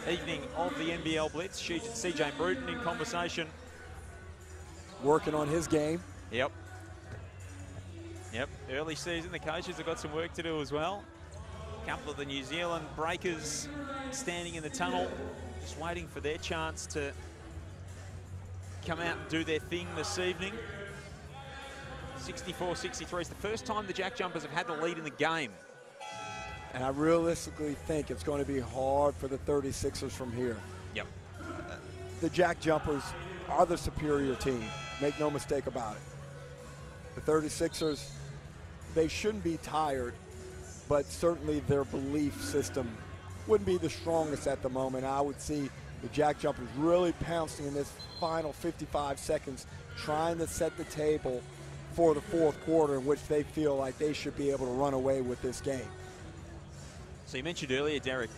evening of the NBL Blitz. CJ Bruton in conversation. Working on his game. Yep. Early season, the coaches have got some work to do as well. A couple of the New Zealand breakers standing in the tunnel, just waiting for their chance to come out and do their thing this evening. 64-63 is the first time the JackJumpers have had the lead in the game. And I realistically think it's going to be hard for the 36ers from here. Yep. The JackJumpers are the superior team. Make no mistake about it. The 36ers, they shouldn't be tired, but certainly their belief system wouldn't be the strongest at the moment. I would see the JackJumpers really pouncing in this final 55 seconds, trying to set the table for the fourth quarter, in which they feel like they should be able to run away with this game. So you mentioned earlier, Derek,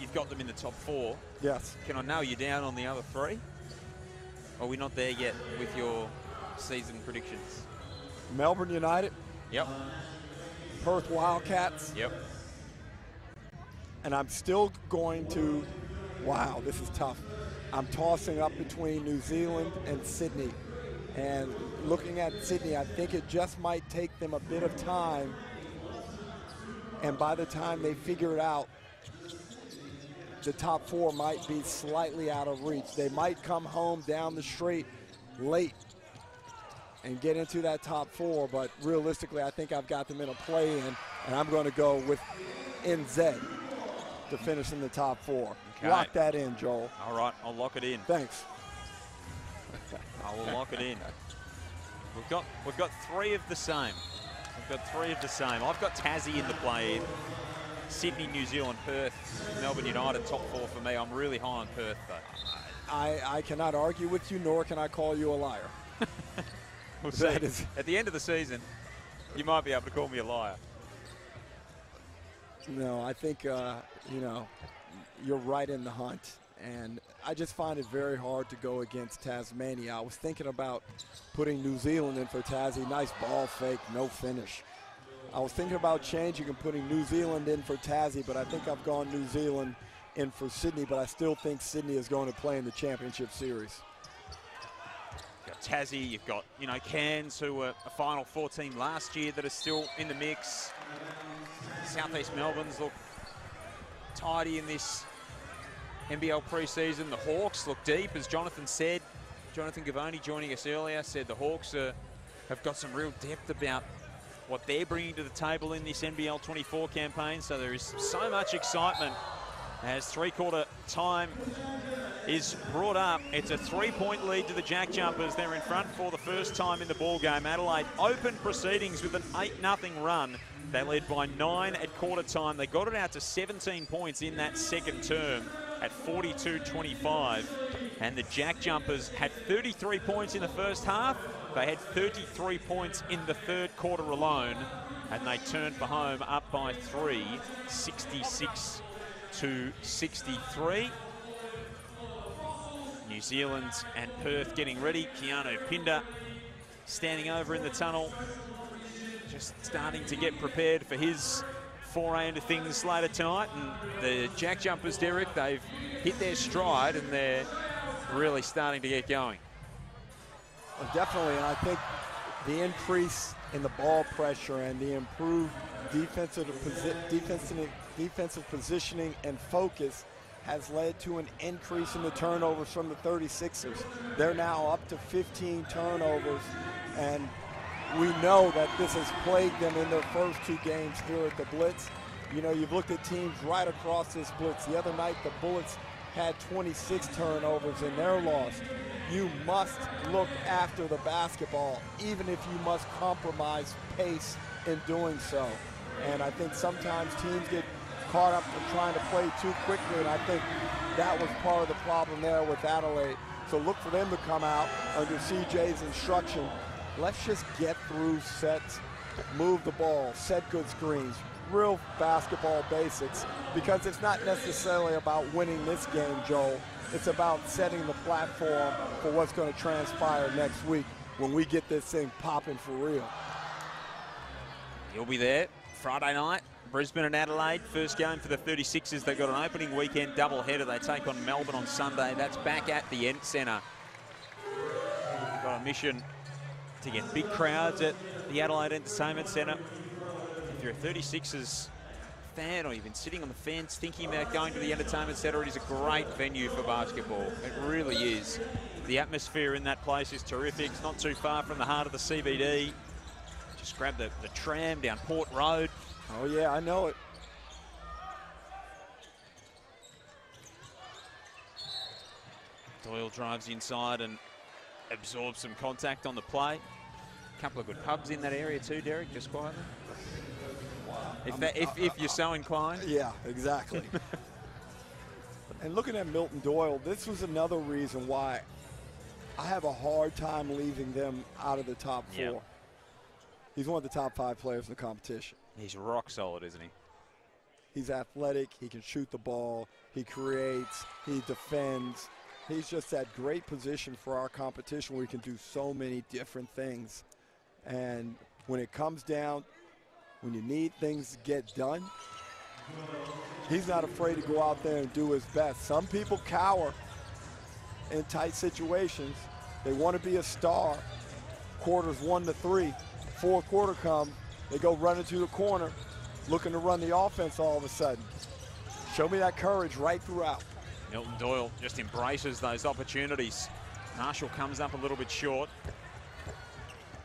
you've got them in the top four. Yes. Can I nail you down on the other three? Or are we not there yet with your season predictions? Melbourne United. Yep. Perth Wildcats. Yep. And I'm still going to, wow, this is tough. I'm tossing up between New Zealand and Sydney. And looking at Sydney, I think it just might take them a bit of time. And by the time they figure it out, the top four might be slightly out of reach. They might come home down the straight late and get into that top four, but realistically, I think I've got them in a play-in, and I'm going to go with NZ to finish in the top four. Okay. Lock that in, Joel. All right, I'll lock it in. Thanks. I will lock it in. We've got three of the same. We've got three of the same. I've got Tassie in the play-in. Sydney, New Zealand, Perth, Melbourne United, top four for me. I'm really high on Perth, though. I cannot argue with you, nor can I call you a liar. We'll see. At the end of the season, you might be able to call me a liar. No, I think, you know, you're right in the hunt. And I just find it very hard to go against Tasmania. I was thinking about putting New Zealand in for Tassie. Nice ball fake, no finish. I was thinking about changing and putting New Zealand in for Tassie, but I think I've gone New Zealand in for Sydney, but I still think Sydney is going to play in the championship series. You've got Tassie, you've got, you know, Cairns, who were a Final Four team last year that are still in the mix. Southeast Melbourne's look tidy in this NBL preseason. The Hawks look deep, as Jonathan said. Jonathan Gavoni joining us earlier said the Hawks have got some real depth about what they're bringing to the table in this NBL 24 campaign. So there is so much excitement as three-quarter time is brought up. It's a 3-point lead to the JackJumpers. They're in front for the first time in the ball game. Adelaide opened proceedings with an 8-0 run. They led by 9 at quarter time. They got it out to 17 points in that second term at 42-25. And the JackJumpers had 33 points in the first half. They had 33 points in the third quarter alone. And they turned for home up by 3, 66-63. New Zealand and Perth getting ready. Keanu Pinder standing over in the tunnel, just starting to get prepared for his foray into things later tonight. And the JackJumpers, Derek, they've hit their stride and they're really starting to get going. Well, definitely, and I think the increase in the ball pressure and the improved defensive positioning and focus has led to an increase in the turnovers from the 36ers. They're now up to 15 turnovers, and we know that this has plagued them in their first 2 games here at the Blitz. You know, you've looked at teams right across this Blitz. The other night, the Bullets had 26 turnovers in their loss. You must look after the basketball, even if you must compromise pace in doing so. And I think sometimes teams get caught up in trying to play too quickly, and I think that was part of the problem there with Adelaide. So look for them to come out under CJ's instruction. Let's just get through sets, move the ball, set good screens, real basketball basics, because it's not necessarily about winning this game, Joel. It's about setting the platform for what's going to transpire next week when we get this thing popping for real. You'll be there Friday night. Brisbane and Adelaide, first game for the 36ers. They've got an opening weekend doubleheader. They take on Melbourne on Sunday. That's back at the Ent Centre. Got a mission to get big crowds at the Adelaide Entertainment Centre. If you're a 36ers fan or you've been sitting on the fence thinking about going to the Entertainment Centre, it is a great venue for basketball. It really is. The atmosphere in that place is terrific. It's not too far from the heart of the CBD. Just grab the tram down Port Road. Oh, yeah, I know it. Doyle drives inside and absorbs some contact on the play. A couple of good pubs in that area too, Derek, just quietly. Wow. If you're so inclined. Yeah, exactly. And looking at Milton Doyle, this was another reason why I have a hard time leaving them out of the top 4. Yep. He's one of the top 5 players in the competition. He's rock solid, isn't he? He's athletic. He can shoot the ball. He creates. He defends. He's just that great position for our competition where he can do so many different things. And when it comes down, when you need things to get done, he's not afraid to go out there and do his best. Some people cower in tight situations. They want to be a star. Quarters 1 to 3. Fourth quarter come, they go running to the corner, looking to run the offense all of a sudden. Show me that courage right throughout. Milton Doyle just embraces those opportunities. Marshall comes up a little bit short.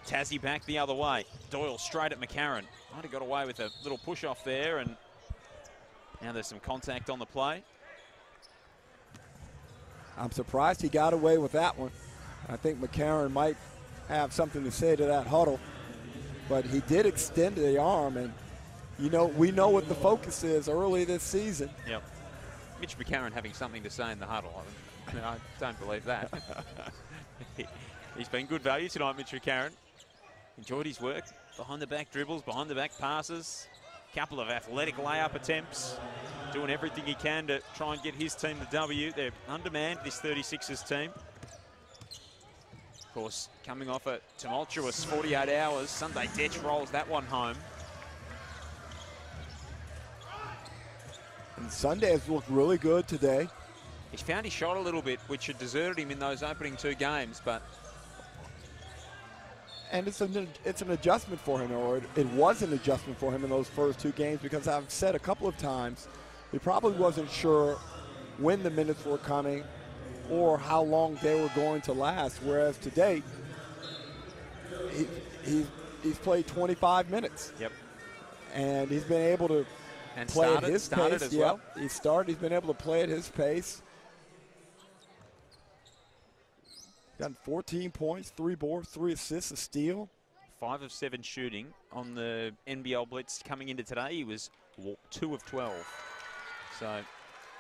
Tassie back the other way. Doyle straight at McCarron. Might have got away with a little push off there, and now there's some contact on the play. I'm surprised he got away with that one. I think McCarron might have something to say to that huddle. But he did extend the arm, and, you know, we know what the focus is early this season. Yep. Mitch McCarron having something to say in the huddle. I don't believe that. He's been good value tonight, Mitch McCarron. Enjoyed his work. Behind the back dribbles, behind the back passes. Couple of athletic layup attempts. Doing everything he can to try and get his team the W. They're undermanned, this 36ers team. Of course, coming off a tumultuous 48 hours, Sunday Detch rolls that one home. And Sunday has looked really good today. He's found his shot a little bit, which had deserted him in those opening 2 games, but... And it's an adjustment for him, or it was an adjustment for him in those first 2 games, because I've said a couple of times, he probably wasn't sure when the minutes were coming or how long they were going to last, whereas today, he's played 25 minutes. Yep. And he's been able to play at his pace. As well. He started. He's been able to play at his pace. Got 14 points, 3 boards, 3 assists, a steal. 5 of 7 shooting on the NBL Blitz coming into today. He was 2 of 12. So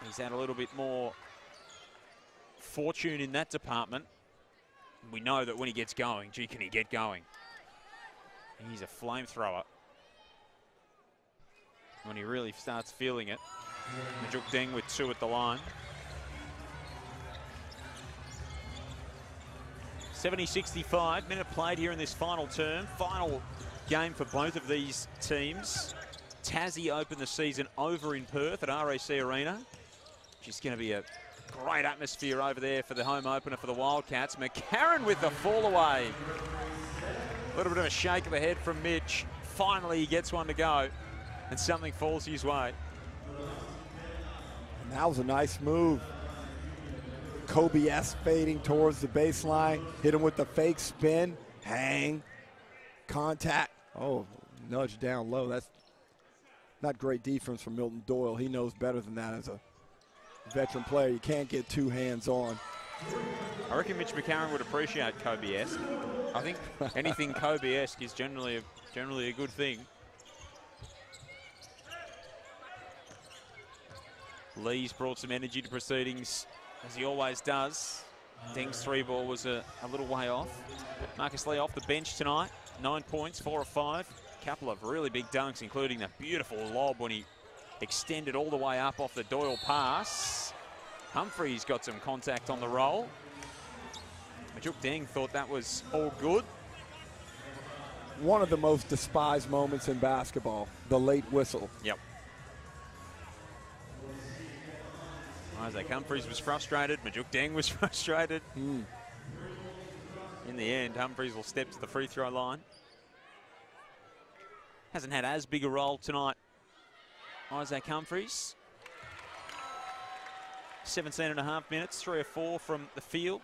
he's had a little bit more fortune in that department. We know that when he gets going, gee, can he get going? He's a flamethrower. When he really starts feeling it. Majuk Deng with 2 at the line. 70-65, minute played here in this final term. Final game for both of these teams. Tassie opened the season over in Perth at RAC Arena. Just going to be a great atmosphere over there for the home opener for the Wildcats. McCarron with the fall away. A little bit of a shake of the head from Mitch. Finally he gets one to go and something falls his way. And that was a nice move. Kobe S fading towards the baseline. Hit him with the fake spin. Hang. Contact. Oh, nudge down low. That's not great defense from Milton Doyle. He knows better than that as a veteran player. You can't get 2 hands on. I reckon Mitch McCarron would appreciate Kobe-esque. I think anything Kobe-esque is generally a good thing. Lee's brought some energy to proceedings, as he always does. Deng's 3 ball was a little way off. Marcus Lee off the bench tonight. 9 points, 4 of 5. A couple of really big dunks, including that beautiful lob when he extended all the way up off the Doyle pass. Humphreys got some contact on the roll. Majuk Deng thought that was all good. One of the most despised moments in basketball, the late whistle. Yep. Isaac Humphreys was frustrated. Majuk Deng was frustrated. In the end, Humphreys will step to the free throw line. Hasn't had as big a role tonight, Isaac Humphreys. 17.5 minutes, 3 of 4 from the field.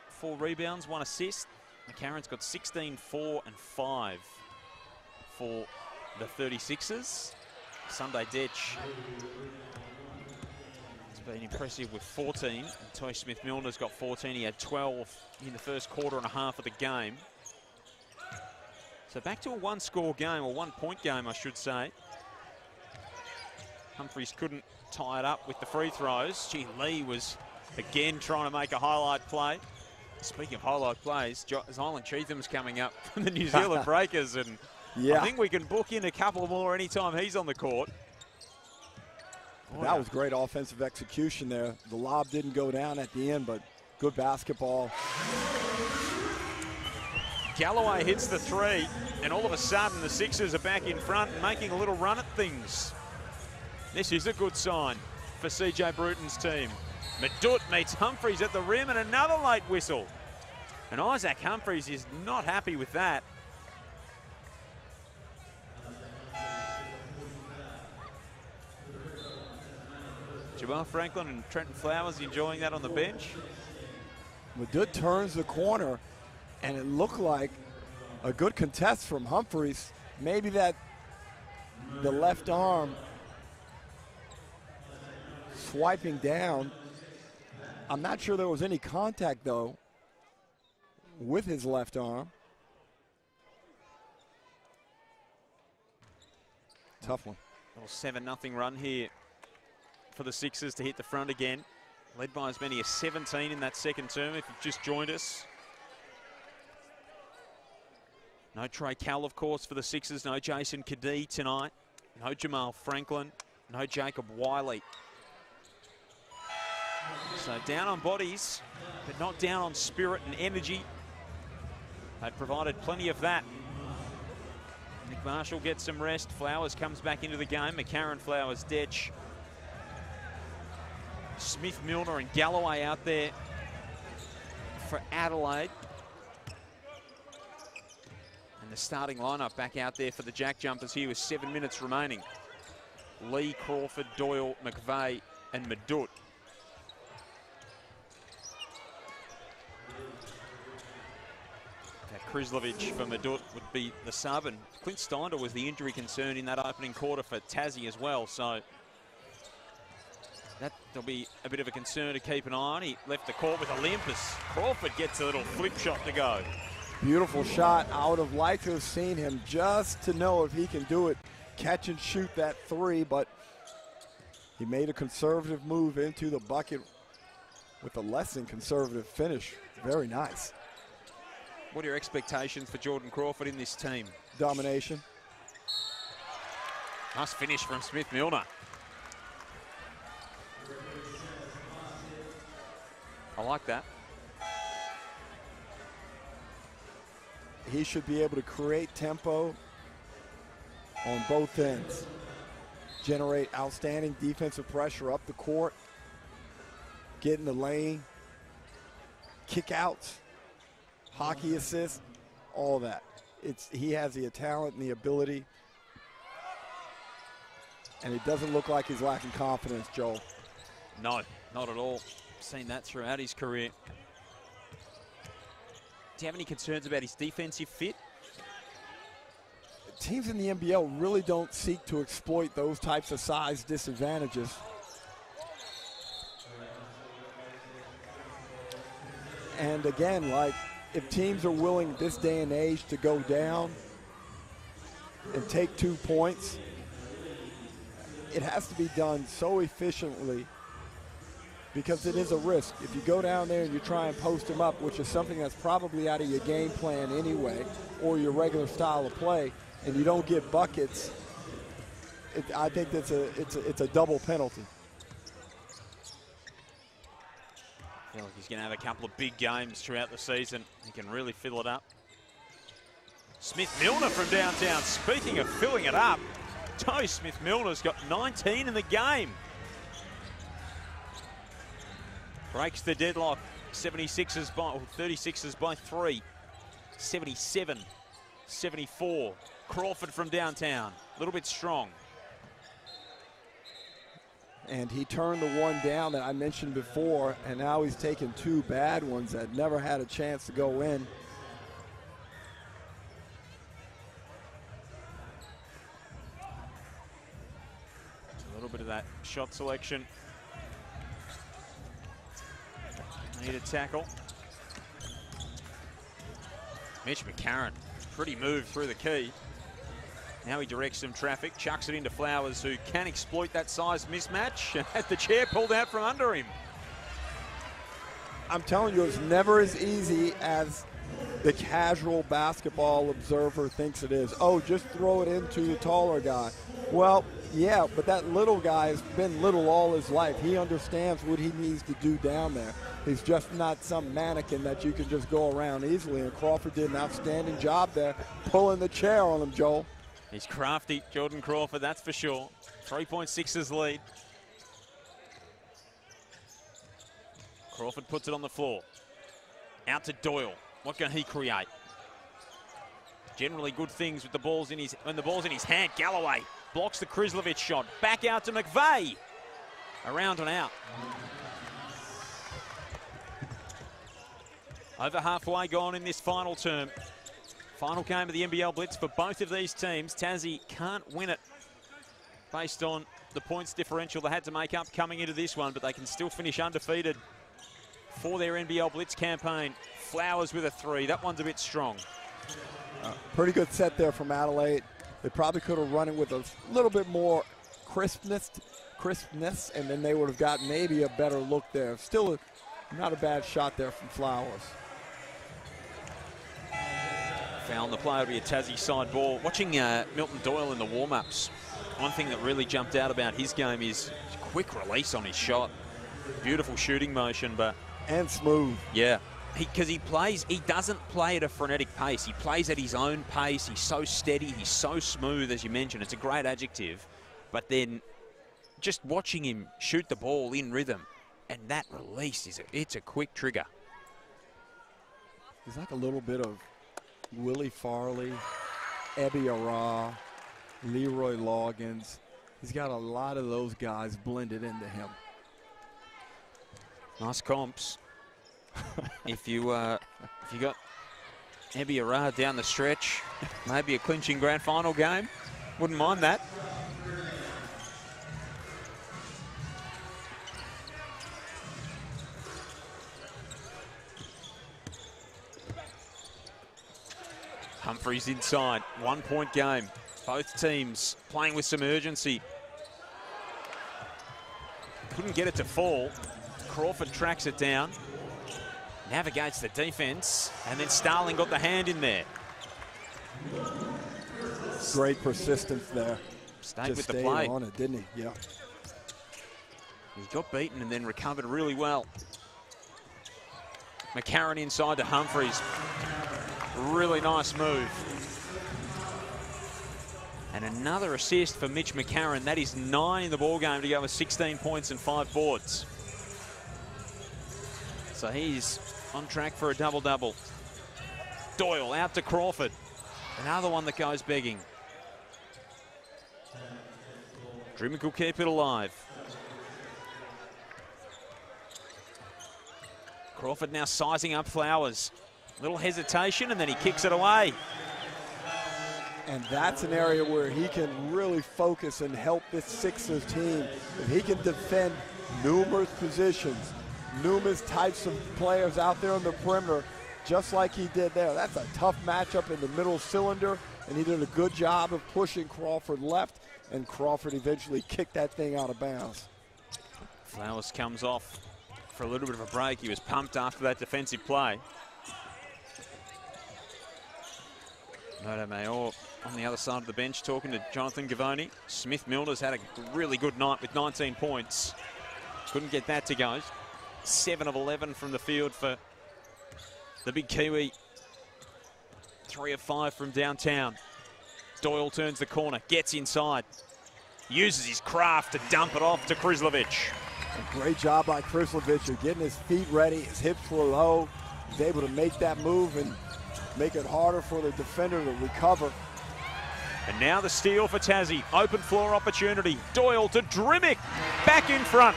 4 rebounds, 1 assist. McCarron's got 16, 4 and 5 for the 36ers. Sunday Detch has been impressive with 14. And Toy Smith-Milner's got 14. He had 12 in the first quarter and a half of the game. So back to a 1-score game, or 1-point game, I should say. Humphreys couldn't tie it up with the free throws. Gee, Lee was again trying to make a highlight play. Speaking of highlight plays, Zylan Chetham's coming up from the New Zealand Breakers, and I think we can book in a couple more anytime he's on the court. That was great offensive execution there. The lob didn't go down at the end, but good basketball. Galloway hits the 3, and all of a sudden the Sixers are back in front and making a little run at things. This is a good sign for CJ Bruton's team. Madut meets Humphreys at the rim and another late whistle. And Isaac Humphreys is not happy with that. Jamal Franklin and Trenton Flowers enjoying that on the bench. Madut turns the corner, and it looked like a good contest from Humphreys. Maybe that the left arm swiping down. I'm not sure there was any contact, though, with his left arm. Tough one. Little 7-0 run here for the Sixers to hit the front again. Led by as many as 17 in that second term, if you've just joined us. No Trey Cal, of course, for the Sixers. No Jason Kadee tonight. No Jamal Franklin. No Jacob Wiley. So down on bodies, but not down on spirit and energy. They've provided plenty of that. Nick Marshall gets some rest. Flowers comes back into the game. McCarron, Flowers, Detch. Smith, Milner and Galloway out there for Adelaide. And the starting lineup back out there for the JackJumpers here with 7 minutes remaining. Lee, Crawford, Doyle, McVeigh and Madut. Krizlovic for Madut would be the sub, and Clint Steiner was the injury concern in that opening quarter for Tassie as well. So that'll be a bit of a concern to keep an eye on. He left the court with Olympus. Crawford gets a little flip shot to go. Beautiful shot. I would have liked to have seen him just to know if he can do it, catch and shoot that three, but he made a conservative move into the bucket with a less than conservative finish. Very nice. What are your expectations for Jordan Crawford in this team? Domination. Nice finish from Smith-Milner. I like that. He should be able to create tempo on both ends, generate outstanding defensive pressure up the court, get in the lane, kick outs, hockey assists, all that. He has the talent and the ability, and it doesn't look like he's lacking confidence, Joel. No, not at all. Seen that throughout his career. Do you have any concerns about his defensive fit? Teams in the NBL really don't seek to exploit those types of size disadvantages. And again, like, if teams are willing this day and age to go down and take 2 points, it has to be done so efficiently, because it is a risk. If you go down there and you try and post them up, which is something that's probably out of your game plan anyway, or your regular style of play, and you don't get buckets, I think it's a double penalty. I feel like he's going to have a couple of big games throughout the season. He can really fill it up. Smith-Milner from downtown. Speaking of filling it up, Toe Smith-Milner's got 19 in the game. Breaks the deadlock. 36ers by 36ers by 3. 77, 74. Crawford from downtown, a little bit strong. And he turned the one down that I mentioned before, and now he's taken 2 bad ones that never had a chance to go in. A little bit of that shot selection. Need a tackle. Mitch McCarron, pretty move through the key. Now he directs some traffic, chucks it into Flowers, who can exploit that size mismatch, and had the chair pulled out from under him. I'm telling you, it's never as easy as the casual basketball observer thinks it is. Oh, just throw it into the taller guy. Well, yeah, but that little guy has been little all his life. He understands what he needs to do down there. He's just not some mannequin that you can just go around easily, and Crawford did an outstanding job there, pulling the chair on him, Joel. He's crafty, Jordan Crawford, that's for sure. 3.6's lead. Crawford puts it on the floor. Out to Doyle. What can he create? Generally good things with the balls in his, when the ball's in his hand. Galloway blocks the Krizlovic shot. Back out to McVeigh. Around and out. Over halfway gone in this final term. Final game of the NBL Blitz for both of these teams. Tassie can't win it based on the points differential they had to make up coming into this one, but they can still finish undefeated for their NBL Blitz campaign. Flowers with a 3. That one's a bit strong. Pretty good set there from Adelaide. They probably could have run it with a little bit more crispness, and then they would have got maybe a better look there. Still not a bad shot there from Flowers. Foul, the play will be a Tassie side ball. Watching Milton Doyle in the warm-ups, one thing that really jumped out about his game is quick release on his shot. Beautiful shooting motion, but... And smooth. Yeah. Because he doesn't play at a frenetic pace. He plays at his own pace. He's so steady. He's so smooth, as you mentioned. It's a great adjective. But then just watching him shoot the ball in rhythm, and that release, it's a quick trigger. He's like a little bit of Willie Farley, Ebby Arra, Leroy Loggins. He's got a lot of those guys blended into him. Nice comps. if you got Ebiara down the stretch. Maybe a clinching grand final game. Wouldn't mind that. Humphreys inside, 1 point game. Both teams playing with some urgency. Couldn't get it to fall. Crawford tracks it down. Navigates the defense, and then Starling got the hand in there. Great persistence there. Stayed Just with the stayed play. on it, didn't he? Yeah. He got beaten and then recovered really well. McCarron inside to Humphreys. Really nice move. And another assist for Mitch McCarron. That is 9 in the ball game to go with 16 points and 5 boards. So he's on track for a double-double. Doyle out to Crawford. Another one that goes begging. Drimmick will keep it alive. Crawford now sizing up Flowers. Little hesitation, and then he kicks it away. And that's an area where he can really focus and help this Sixers team. If he can defend numerous positions, numerous types of players out there on the perimeter, just like he did there. That's a tough matchup in the middle cylinder, and he did a good job of pushing Crawford left, and Crawford eventually kicked that thing out of bounds. Flowers comes off for a little bit of a break. He was pumped after that defensive play. Motomayor on the other side of the bench talking to Jonathan Gavoni. Smith Milner's had a really good night with 19 points. Couldn't get that to go. 7 of 11 from the field for the big Kiwi. 3 of 5 from downtown. Doyle turns the corner, gets inside. Uses his craft to dump it off to Krislovic. A great job by Krislovic of getting his feet ready. His hips were low. He's able to make that move and make it harder for the defender to recover. And now the steal for Tassie. Open floor opportunity. Doyle to Drimmick. Back in front.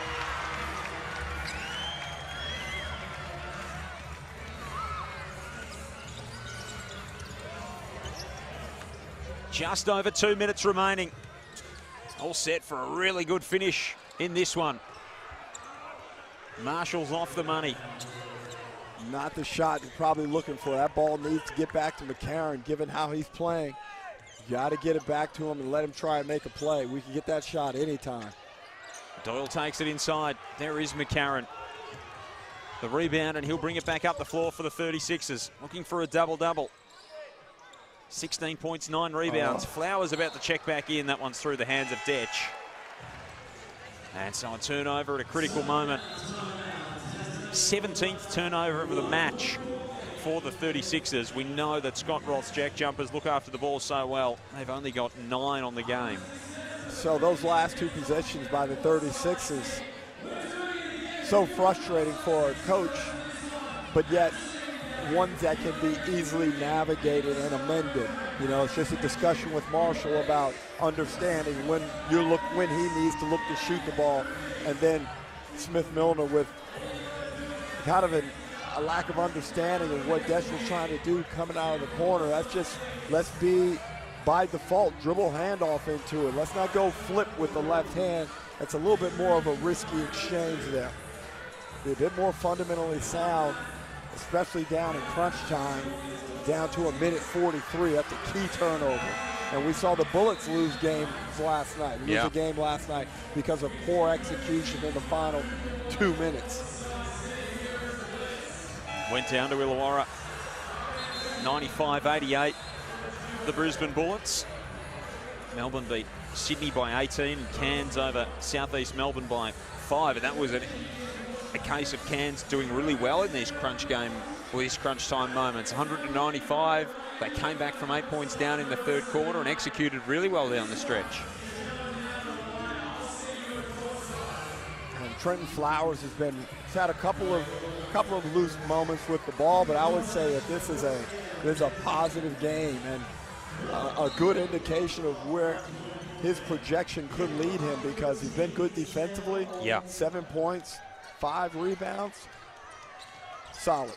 Just over 2 minutes remaining. All set for a really good finish in this one. Marshall's off the money. Not the shot you're probably looking for. That ball needs to get back to McCarron, given how he's playing. You got to get it back to him and let him try and make a play. We can get that shot anytime. Doyle takes it inside. There is McCarron. The rebound, and he'll bring it back up the floor for the 36ers. Looking for a double-double. 16 points, 9 rebounds. Flowers about to check back in. That one's through the hands of Detch. And so a turnover at a critical moment. 17th turnover of the match for the 36ers. We know that Scott Roth's JackJumpers look after the ball so well. They've only got 9 on the game. So those last 2 possessions by the 36ers, so frustrating for a coach, but yet ones that can be easily navigated and amended. You know, it's just a discussion with Marshall about understanding when he needs to look to shoot the ball, and then Smith Milner with kind of a lack of understanding of what Desch was trying to do coming out of the corner. That's just, let's be by default, dribble handoff into it. Let's not go flip with the left hand. That's a little bit more of a risky exchange there. Be a bit more fundamentally sound, especially down in crunch time, down to a minute 43. That's a key turnover. And we saw the Bullets lose games last night. Lose a game last night because of poor execution in the final 2 minutes. Went down to Illawarra. 95-88. The Brisbane Bullets. Melbourne beat Sydney by 18 and Cairns over Southeast Melbourne by 5. And that was a case of Cairns doing really well in these crunch game, or these crunch time moments. 195. They came back from 8 points down in the third quarter and executed really well down the stretch. And Trenton Flowers has had a couple of loose moments with the ball, but I would say that this is a positive game and a good indication of where his projection could lead him, because he's been good defensively. 7 points, 5 rebounds. Solid.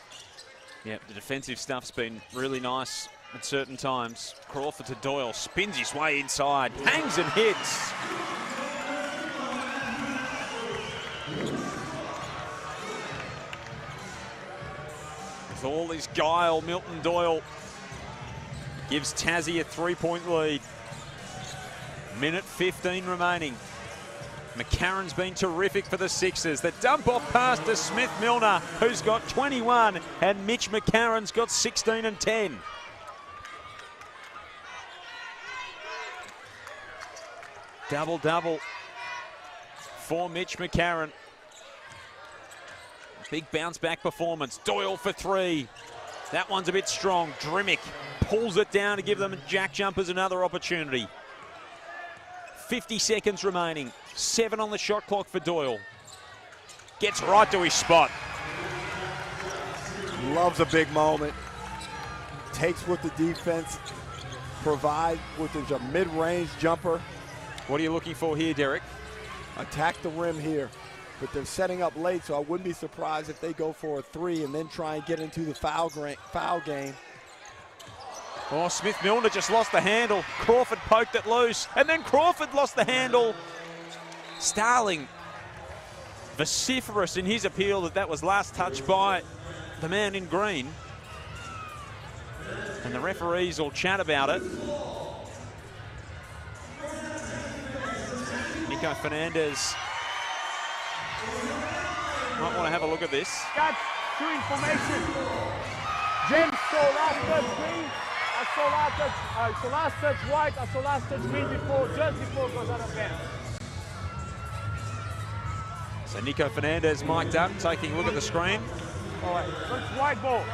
Yeah, the defensive stuff's been really nice at certain times. Crawford to Doyle, spins his way inside, hangs and hits. With all his guile, Milton Doyle gives Tassie a 3-point lead. Minute 15 remaining. McCarron's been terrific for the Sixers. The dump off pass to Smith-Milner, who's got 21, and Mitch McCarron's got 16 and 10. Double-double for Mitch McCarron. Big bounce-back performance. Doyle for 3. That one's a bit strong. Drimmick pulls it down to give them JackJumpers another opportunity. 50 seconds remaining. 7 on the shot clock for Doyle. Gets right to his spot. Loves a big moment. Takes what the defense provides, which is a mid-range jumper. What are you looking for here, Derek? Attack the rim here. But they're setting up late, so I wouldn't be surprised if they go for a 3 and then try and get into the foul game. Oh, Smith-Milner just lost the handle. Crawford poked it loose, and then Crawford lost the handle. Starling, vociferous in his appeal that was last touched by the man in green. And the referees all chat about it. Nico Fernandez might want to have a look at this. Got 2 information. James saw last touch green. I saw last touch white. I saw last touch green just before it goes out of bounds. So Nico Fernandez mic'd up, taking a look at the screen. All right, so it's white ball.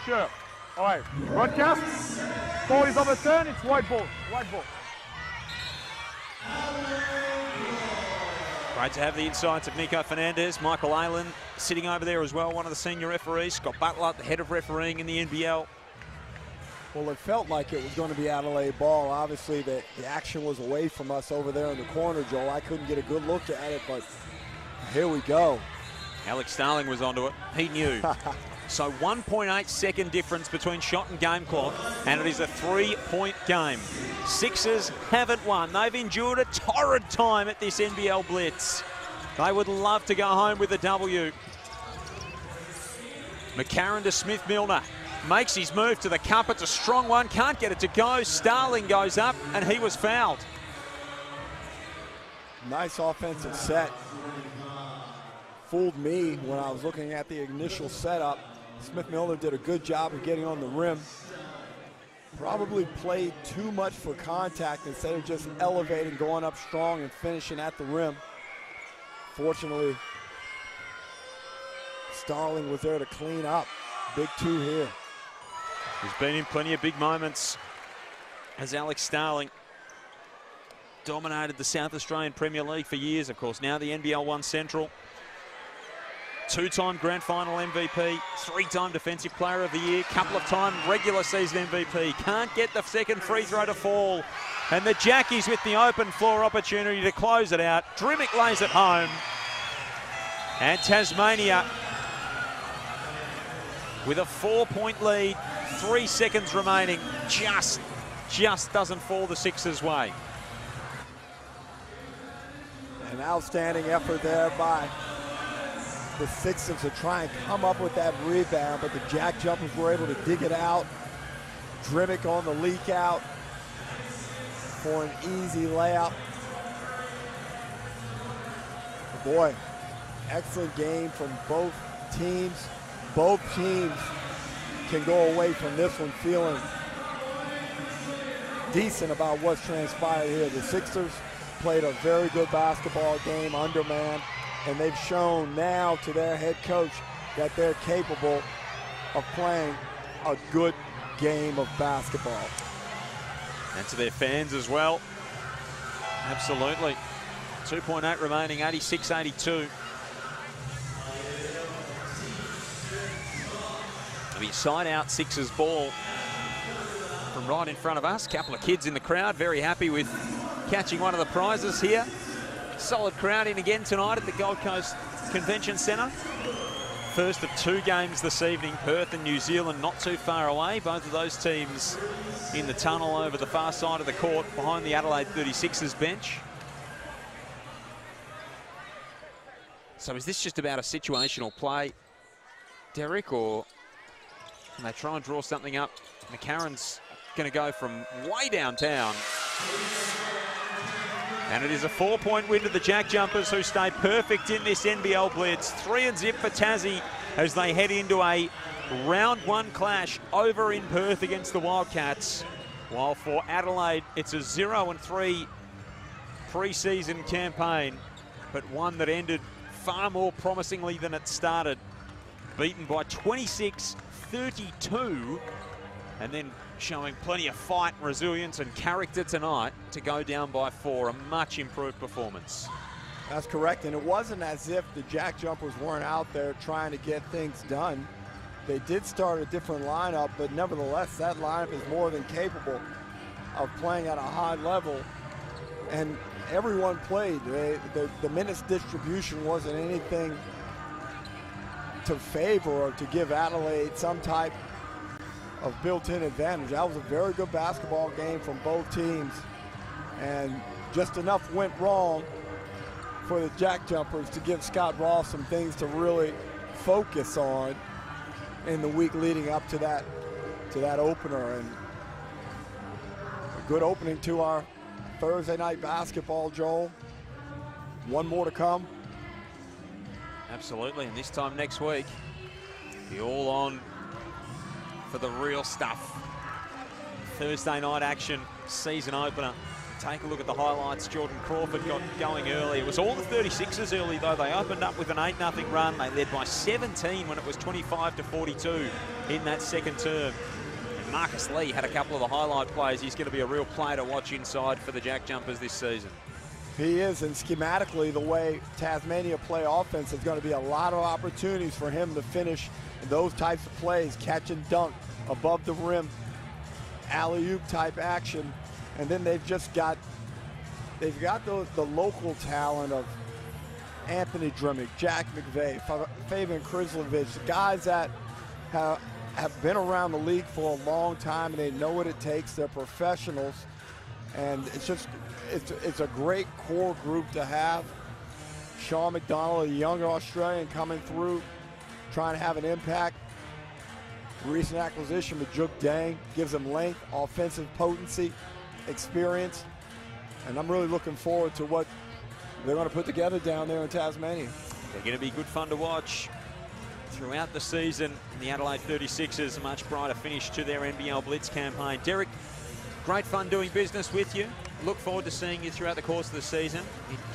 Sure. All right, broadcast. Ball is overturned, it's white ball. White ball. Great to have the insights of Nico Fernandez. Michael Aylan sitting over there as well, one of the senior referees. Scott Butler, the head of refereeing in the NBL. Well, it felt like it was going to be Adelaide ball. Obviously, the action was away from us over there in the corner, Joel. I couldn't get a good look at it, but here we go. Alex Starling was onto it. He knew. So 1.8 second difference between shot and game clock, and it is a 3-point game. Sixers haven't won. They've endured a torrid time at this NBL Blitz. They would love to go home with a W. McCarron to Smith-Milner. Makes his move to the cup. It's a strong one. Can't get it to go. Starling goes up, and he was fouled. Nice offensive set. Fooled me when I was looking at the initial setup. Smith-Milner did a good job of getting on the rim. Probably played too much for contact instead of just elevating, going up strong and finishing at the rim. Fortunately, Starling was there to clean up. Big 2 here. He's been in plenty of big moments as Alex Starling dominated the South Australian Premier League for years, of course. Now the NBL 1 Central. 2-time Grand Final MVP, 3-time Defensive Player of the Year, couple of time regular season MVP. Can't get the second free throw to fall. And the Jackies with the open floor opportunity to close it out. Drimmick lays it home. And Tasmania with a 4-point lead, 3 seconds remaining, just doesn't fall the Sixers' way. An outstanding effort there by the Sixers to try and come up with that rebound, but the JackJumpers were able to dig it out. Drimmick on the leak out for an easy layup. Boy, excellent game from both teams. Both teams can go away from this one feeling decent about what's transpired here. The Sixers played a very good basketball game, undermanned, and they've shown now to their head coach that they're capable of playing a good game of basketball. And to their fans as well. Absolutely. 2.8 remaining, 86-82. It'll be side out Sixers ball from right in front of us. Couple of kids in the crowd, very happy with catching one of the prizes here. Solid crowd in again tonight at the Gold Coast Convention Centre. first of 2 games this evening. Perth and New Zealand not too far away. Both of those teams in the tunnel over the far side of the court behind the Adelaide 36ers bench. So is this just about a situational play, Derek, or can they try and draw something up? McCarron's going to go from way downtown. And it is a 4-point win to the JackJumpers, who stay perfect in this NBL Blitz. 3-0 for Tassie as they head into a round 1 clash over in Perth against the Wildcats. While for Adelaide, it's a 0-3 pre-season campaign, but one that ended far more promisingly than it started. Beaten by 26-32, and then showing plenty of fight, resilience and character tonight to go down by 4. A much improved performance. That's correct, and it wasn't as if the JackJumpers weren't out there trying to get things done. They did start a different lineup, but nevertheless, that lineup is more than capable of playing at a high level. And everyone played. The minutes distribution wasn't anything to favor or to give Adelaide some type of built-in advantage. That was a very good basketball game from both teams, and just enough went wrong for the JackJumpers to give Scott Ross some things to really focus on in the week leading up to that opener. And a good opening to our Thursday night basketball, Joel. One more to come. Absolutely, and this time next week, be all on for the real stuff. Thursday night action, season opener. Take a look at the highlights. Jordan Crawford got going early. It was all the 36ers early, though. They opened up with an 8-0 run. They led by 17 when it was 25-42 in that second term. And Marcus Lee had a couple of the highlight plays. He's going to be a real player to watch inside for the JackJumpers this season. He is, and schematically, the way Tasmania play offense, is going to be a lot of opportunities for him to finish those types of plays, catch and dunk, above the rim, alley-oop type action. And then they've got the local talent of Anthony Drimmick, Jack McVeigh, Fabian Krislovich, guys that have been around the league for a long time, and they know what it takes. They're professionals, and it's a great core group to have. Sean McDonald, a younger Australian coming through, trying to have an impact. Recent acquisition with Juk Dang gives them length, offensive potency, experience, and I'm really looking forward to what they're going to put together down there in Tasmania. They're going to be good fun to watch throughout the season. The Adelaide 36ers, a much brighter finish to their NBL Blitz campaign. Derek, great fun doing business with you. Look forward to seeing you throughout the course of the season.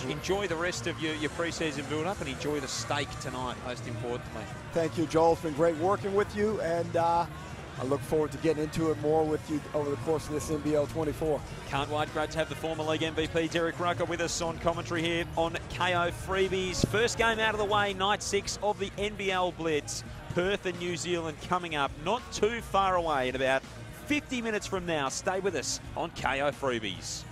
Enjoy the rest of your pre-season build-up, and enjoy the steak tonight, most importantly. Thank you, Joel. It's been great working with you, and I look forward to getting into it more with you over the course of this NBL 24. Can't wait. Great to have the former league MVP Derek Rucker with us on commentary here on KO Freebies. First game out of the way, night 6 of the NBL Blitz. Perth and New Zealand coming up not too far away in about 50 minutes from now. Stay with us on KO Freebies.